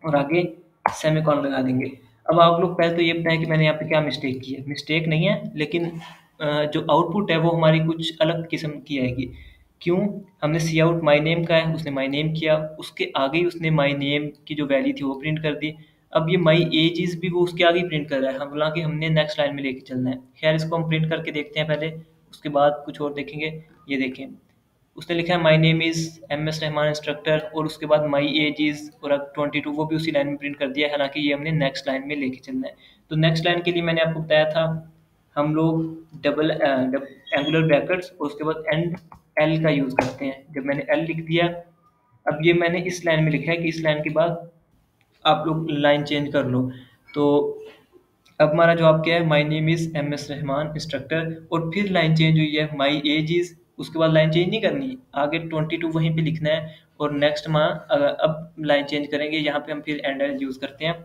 और आगे सेमीकोलन लगा देंगे। अब आप लोग पहले तो ये बताएं कि मैंने यहाँ पे क्या मिस्टेक की है। मिस्टेक नहीं है, लेकिन जो आउटपुट है वो हमारी कुछ अलग किस्म की आएगी। क्यों? हमने सी आउट माई नेम का है, उसने माई नेम किया, उसके आगे ही उसने माई नेम की जो वैल्यू थी वो प्रिंट कर दी। अब ये माई एज भी वो उसके आगे ही प्रिंट कर रहा है, हालांकि हमने नेक्स्ट लाइन में लेके चलना है। खैर इसको हम प्रिंट करके देखते हैं पहले, उसके बाद कुछ और देखेंगे। ये देखें, उसने लिखा है my name is M S Rahman instructor, और उसके बाद माई एज इज़ और अब 22 वो भी उसी लाइन में प्रिंट कर दिया है, हालांकि ये हमने नेक्स्ट लाइन में लेके चलना है। तो नेक्स्ट लाइन के लिए मैंने आपको बताया था हम लोग डबल एंगुलर ब्रैकेट्स और उसके बाद एंड एल का यूज़ करते हैं। जब मैंने एल लिख दिया, अब ये मैंने इस लाइन में लिखा है कि इस लाइन के बाद आप लोग लाइन चेंज कर लो। तो अब हमारा जवाब क्या है, my name is M S Rahman instructor, और फिर लाइन चेंज हुई है माई एज इज़, उसके बाद लाइन चेंज नहीं करनी, आगे 22 वहीं पे लिखना है, और नेक्स्ट माँ अब लाइन चेंज करेंगे, यहाँ पे हम फिर एंड एल यूज़ करते हैं।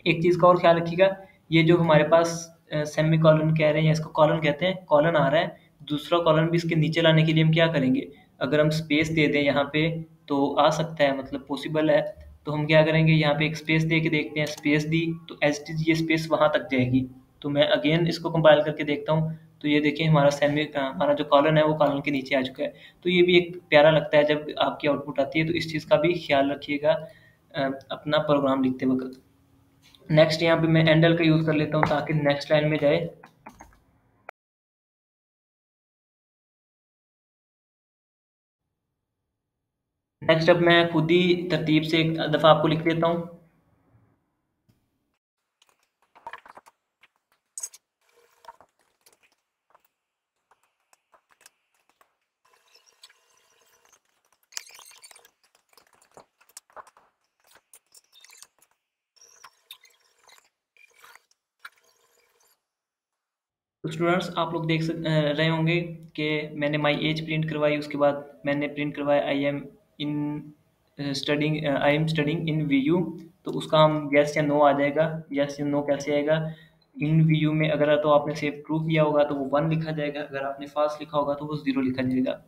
एक चीज़ का और ख्याल रखिएगा, ये जो हमारे पास सेमी कॉलन कह रहे हैं, इसको कॉलन कहते हैं, कॉलन आ रहा है, दूसरा कॉलन भी इसके नीचे लाने के लिए हम क्या करेंगे, अगर हम स्पेस दे दें यहाँ पे तो आ सकता है, मतलब पॉसिबल है। तो हम क्या करेंगे, यहाँ पे एक स्पेस दे के देखते हैं, स्पेस दी तो एज इट इज ये स्पेस वहाँ तक जाएगी। तो मैं अगेन इसको कंपाइल करके देखता हूँ, तो ये देखिए हमारा जो कॉलन है वो कॉलन के नीचे आ चुका है। तो ये भी एक प्यारा लगता है जब आपकी आउटपुट आती है, तो इस चीज़ का भी ख्याल रखिएगा अपना प्रोग्राम लिखते वक्त। नेक्स्ट यहाँ पे मैं एंडल का यूज़ कर लेता हूँ ताकि नेक्स्ट लाइन में जाए। नेक्स्ट अब मैं खुद ही तरतीब से एक दफ़ा आपको लिख देता हूँ। तो स्टूडेंट्स आप लोग रहे होंगे कि मैंने माई एज प्रिंट करवाई, उसके बाद मैंने प्रिंट करवाया I am studying in V U. तो उसका हम यस या नो आ जाएगा। यस या नो कैसे आएगा, इन वी यू में अगर तो आपने सेव ट्रू किया होगा तो वो 1 लिखा जाएगा, अगर आपने फास्ट लिखा होगा तो वो 0 लिखा जाएगा।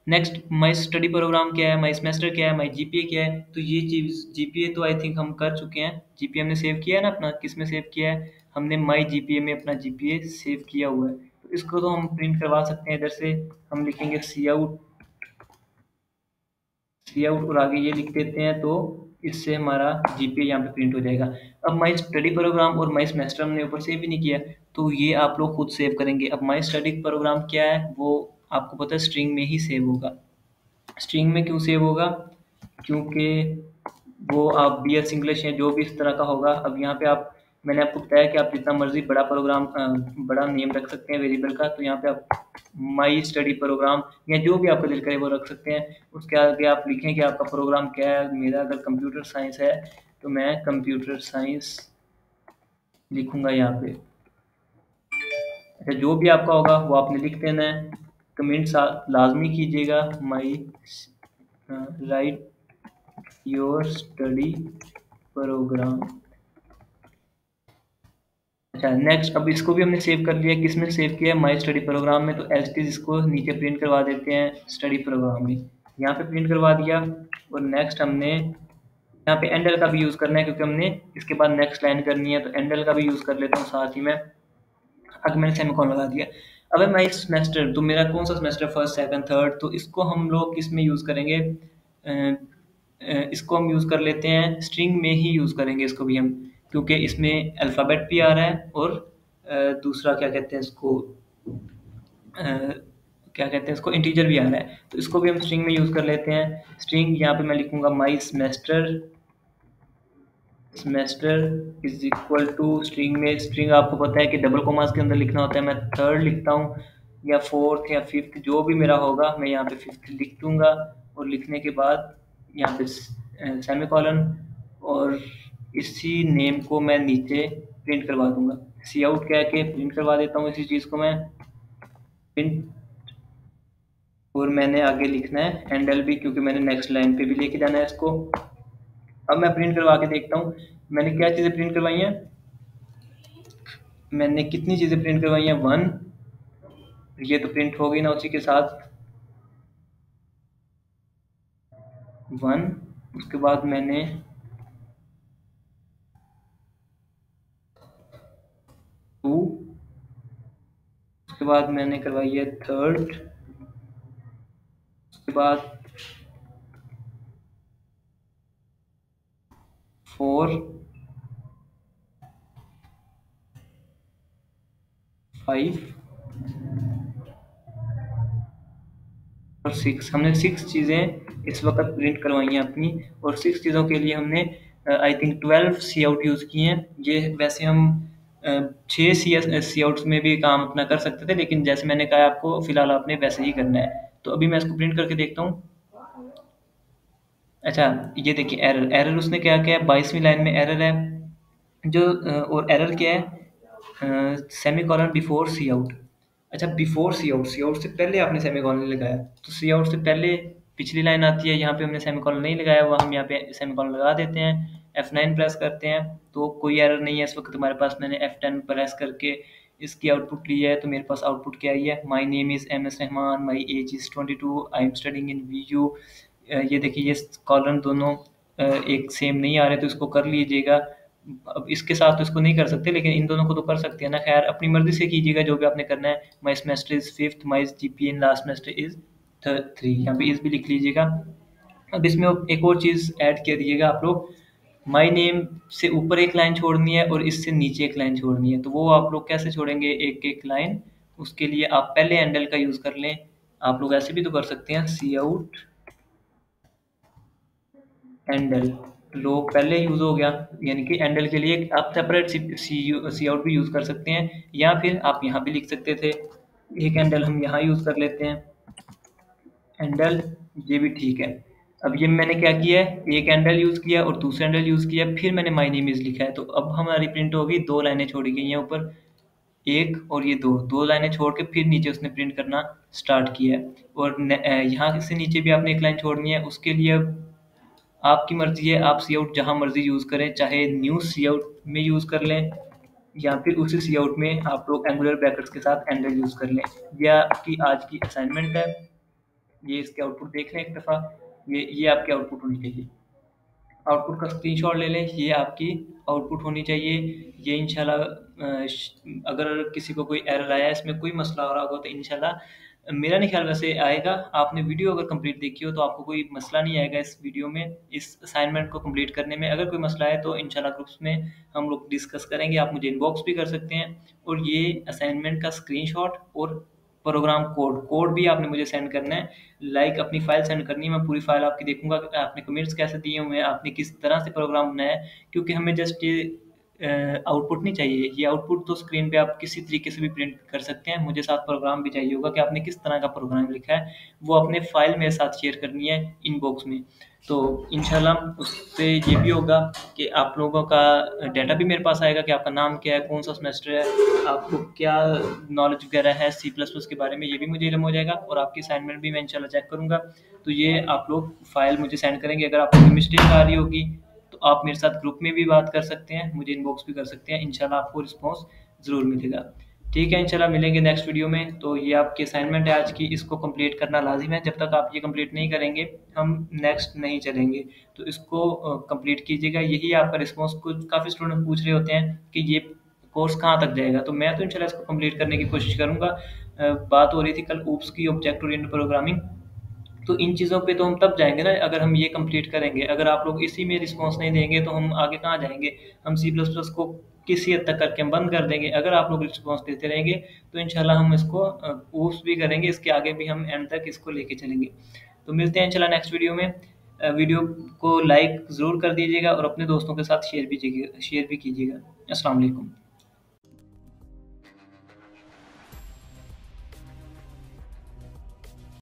नेक्स्ट माई स्टडी प्रोग्राम क्या है, माई सेमेस्टर क्या है, माई जीपीए क्या है। तो ये चीज़ जीपीए तो आई थिंक हम कर चुके हैं, जीपीए हमने सेव किया है ना अपना, किस में सेव किया है, हमने माई जीपीए में अपना जीपीए सेव किया हुआ है। तो इसको तो हम प्रिंट करवा सकते हैं, इधर से हम लिखेंगे सी आउट और आगे ये लिख देते हैं, तो इससे हमारा जीपीए यहाँ पे प्रिंट हो जाएगा। अब माई स्टडी प्रोग्राम और माई सेमेस्टर हमने ऊपर सेव ही नहीं किया, तो ये आप लोग खुद सेव करेंगे। अब माई स्टडी प्रोग्राम क्या है वो आपको पता है, स्ट्रिंग में ही सेव होगा। स्ट्रिंग में क्यों सेव होगा, क्योंकि वो आप बी एस इंग्लिश या जो भी इस तरह का होगा। अब यहाँ पे आप, मैंने आपको बताया कि आप जितना मर्जी बड़ा प्रोग्राम बड़ा नेम रख सकते हैं वेरिएबल का, तो यहाँ पे आप माई स्टडी प्रोग्राम या जो भी आपका दिल करे वो रख सकते हैं। उसके आगे आप लिखें कि आपका प्रोग्राम क्या है। मेरा अगर कंप्यूटर साइंस है तो मैं कंप्यूटर साइंस लिखूंगा यहाँ पे। अच्छा, जो भी आपका होगा वो आपने लिख देना है। कमेंट लाजमी कीजिएगा, my write your study program. अच्छा, नेक्स्ट अब इसको भी हमने सेव कर लिया, किसमें सेव किया है, माई स्टडी प्रोग्राम में। तो एज इट इज इसको नीचे प्रिंट करवा देते हैं स्टडी प्रोग्राम में, यहाँ पे प्रिंट करवा दिया। और नेक्स्ट हमने यहाँ पे एंडल का भी यूज़ करना है, क्योंकि हमने इसके बाद नेक्स्ट लाइन करनी है, तो एंडल का भी यूज़ कर लेता हूँ साथ ही में। अब मैंने सेमीकोलन लगा दिया। अब है माई सेमेस्टर, तो मेरा कौन सा सेमेस्टर, फर्स्ट सेकंड थर्ड, तो इसको हम लोग किस में यूज़ करेंगे, इसको हम यूज़ कर लेते हैं स्ट्रिंग में ही यूज़ करेंगे इसको भी हम, क्योंकि इसमें अल्फ़ाबेट भी आ रहा है और दूसरा क्या कहते हैं इसको, क्या कहते हैं इसको, इंटीजर भी आ रहा है। तो इसको भी हम स्ट्रिंग में यूज़ कर लेते हैं। स्ट्रिंग यहाँ पे मैं लिखूंगा my semester is equal to, string में स्ट्रिंग आपको पता है कि डबल कोमास के अंदर लिखना होता है। मैं थर्ड लिखता हूँ या फोर्थ या फिफ्थ, जो भी मेरा होगा मैं यहाँ पे फिफ्थ लिख दूंगा, और लिखने के बाद यहाँ पे सेमीकोलन, और इसी नेम को मैं नीचे प्रिंट करवा दूंगा। सी आउट कह के प्रिंट करवा देता हूँ इसी चीज़ को मैं प्रिंट, और मैंने आगे लिखना है एंडल भी, क्योंकि मैंने नेक्स्ट लाइन पे भी लेके जाना है इसको। अब मैं प्रिंट करवा के देखता हूँ मैंने क्या चीज़ें प्रिंट करवाई हैं। मैंने कितनी चीज़ें प्रिंट करवाई हैं, 1, ये तो प्रिंट हो गई ना उसी के साथ, 1। उसके बाद मैंने 2, उसके बाद मैंने करवाई है 3rd, उसके बाद 4, 5 और 6। हमने 6 चीज़ें इस वक्त प्रिंट करवाई हैं अपनी, और 6 चीज़ों के लिए हमने I think 12 C out use किए हैं। ये वैसे हम 6 सी आउट्स में भी काम अपना कर सकते थे, लेकिन जैसे मैंने कहा आपको, फिलहाल आपने वैसे ही करना है। तो अभी मैं इसको प्रिंट करके देखता हूँ। अच्छा, ये देखिए एरर, एरर उसने क्या किया है, 22वीं लाइन में एरर है जो और एरर क्या है, सेमी कॉलन बिफोर सी आउट। अच्छा, बिफोर सी आउट, सी आउट से पहले आपने सेमी कॉलन लगाया, तो सी आउट से पहले पिछली लाइन आती है, यहाँ पे हमने सेमी कॉलन नहीं लगाया हुआ, हम यहाँ पे सेमी कॉलन लगा देते हैं, F9 प्रेस करते हैं, तो कोई एरर नहीं है इस वक्त हमारे पास। मैंने F10 प्रेस करके इसकी आउटपुट ली है, तो मेरे पास आउटपुट क्या आई है, my name is MS Rahman, my age is 22, I am studying in VU। ये देखिए ये कॉलम दोनों एक सेम नहीं आ रहे, तो इसको कर लीजिएगा। अब इसके साथ तो इसको नहीं कर सकते, लेकिन इन दोनों को तो कर सकते हैं ना। खैर, अपनी मर्जी से कीजिएगा जो भी आपने करना है। माई semester is 5th, my GPA in last semester is 3। यहाँ पे इज भी लिख लीजिएगा। अब इसमें एक और चीज़ ऐड कर दिएगा आप लोग, माई नेम से ऊपर एक लाइन छोड़नी है और इससे नीचे एक लाइन छोड़नी है। तो वो आप लोग कैसे छोड़ेंगे एक एक लाइन, उसके लिए आप पहले हैंडल का यूज़ कर लें। आप लोग ऐसे भी तो कर सकते हैं, सी आउट एंडल, लो पहले यूज़ हो गया, यानी कि एंडल के लिए आप सेपरेट सी आउट भी यूज़ कर सकते हैं, या फिर आप यहाँ भी लिख सकते थे। एक एंडल हम यहाँ यूज़ कर लेते हैं, एंडल, ये भी ठीक है। अब ये मैंने क्या किया है, एक एंडल यूज़ किया और दूसरा एंडल यूज़ किया, फिर मैंने माई नेम इज़ लिखा है, तो अब हमारी प्रिंट हो गई, 2 लाइनें छोड़ी गई हैं ऊपर, एक और ये दो लाइनें छोड़ के फिर नीचे उसने प्रिंट करना स्टार्ट किया है। और यहाँ से नीचे भी आपने एक लाइन छोड़नी है, उसके लिए अब आपकी मर्ज़ी है, आप सी आउट जहाँ मर्ज़ी यूज़ करें, चाहे न्यू सी आउट में यूज़ कर लें, या फिर उसी सी आउट में आप लोग एंगुलर ब्रैकेट्स के साथ एंडल यूज़ कर लें। यह आपकी आज की असाइनमेंट है, ये इसके आउटपुट देख लें एक दफ़ा, ये आपकी आउटपुट होनी चाहिए। आउटपुट का स्क्रीनशॉट ले लें, ये आपकी आउटपुट होनी चाहिए। ये इंशाल्लाह अगर किसी को कोई एरर आया है, इसमें कोई मसला आ रहा होगा, तो इंशाल्लाह मेरा नहीं ख्याल वैसे आएगा। आपने वीडियो अगर कंप्लीट देखी हो तो आपको कोई मसला नहीं आएगा इस वीडियो में, इस असाइनमेंट को कंप्लीट करने में। अगर कोई मसला है तो इंशाल्लाह ग्रुप्स में हम लोग डिस्कस करेंगे, आप मुझे इनबॉक्स भी कर सकते हैं। और ये असाइनमेंट का स्क्रीनशॉट और प्रोग्राम कोड भी आपने मुझे सेंड करना है, लाइक अपनी फ़ाइल सेंड करनी है। मैं पूरी फ़ाइल आपकी देखूँगा कि आपने कमेंट्स कैसे दिए हुए हैं, आपने किस तरह से प्रोग्राम बनाया है, क्योंकि हमें जस्ट ये आउटपुट नहीं चाहिए। ये आउटपुट तो स्क्रीन पे आप किसी तरीके से भी प्रिंट कर सकते हैं, मुझे साथ प्रोग्राम भी चाहिए होगा कि आपने किस तरह का प्रोग्राम लिखा है, वो अपने फ़ाइल मेरे साथ शेयर करनी है इनबॉक्स में। तो इंशाल्लाह उससे ये भी होगा कि आप लोगों का डाटा भी मेरे पास आएगा कि आपका नाम क्या है, कौन-सा सेमेस्टर है, आपको क्या नॉलेज वगैरह है सी प्लस प्लस के बारे में, ये भी मुझे इल्म हो जाएगा। और आपकी असाइनमेंट भी मैं इंशाल्लाह चेक करूँगा। तो ये आप लोग फ़ाइल मुझे सेंड करेंगे। अगर आपको कोई मिस्टेक आ रही होगी तो आप मेरे साथ ग्रुप में भी बात कर सकते हैं, मुझे इनबॉक्स भी कर सकते हैं, इंशाल्लाह आपको रिस्पॉन्स ज़रूर मिलेगा। ठीक है, इंशाल्लाह मिलेंगे नेक्स्ट वीडियो में। तो ये आपकी असाइनमेंट है आज की, इसको कंप्लीट करना लाजिम है। जब तक आप ये कंप्लीट नहीं करेंगे हम नेक्स्ट नहीं चलेंगे। तो इसको कंप्लीट कीजिएगा। यही आपका रिस्पॉन्स, कुछ काफ़ी स्टूडेंट पूछ रहे होते हैं कि ये कोर्स कहाँ तक जाएगा, तो मैं तो इंशाल्लाह इसको कंप्लीट करने की कोशिश करूँगा। बात हो रही थी कल ऊप्स की, ऑब्जेक्ट ओरिएंटेड प्रोग्रामिंग, तो इन चीज़ों पे तो हम तब जाएँगे ना अगर हम ये कंप्लीट करेंगे। अगर आप लोग इसी में रिस्पॉन्स नहीं देंगे तो हम आगे कहाँ जाएँगे? हम सी प्लस प्लस को किसी हद तक करके हम बंद कर देंगे। अगर आप लोग रिस्पॉन्स देते रहेंगे तो इंशाल्लाह हम इसको पोस्ट भी करेंगे, इसके आगे भी हम एंड तक इसको लेके चलेंगे। तो मिलते हैं इंशाल्लाह नेक्स्ट वीडियो में। वीडियो को लाइक ज़रूर कर दीजिएगा और अपने दोस्तों के साथ शेयर भी कीजिएगा। अस्सलाम वालेकुम।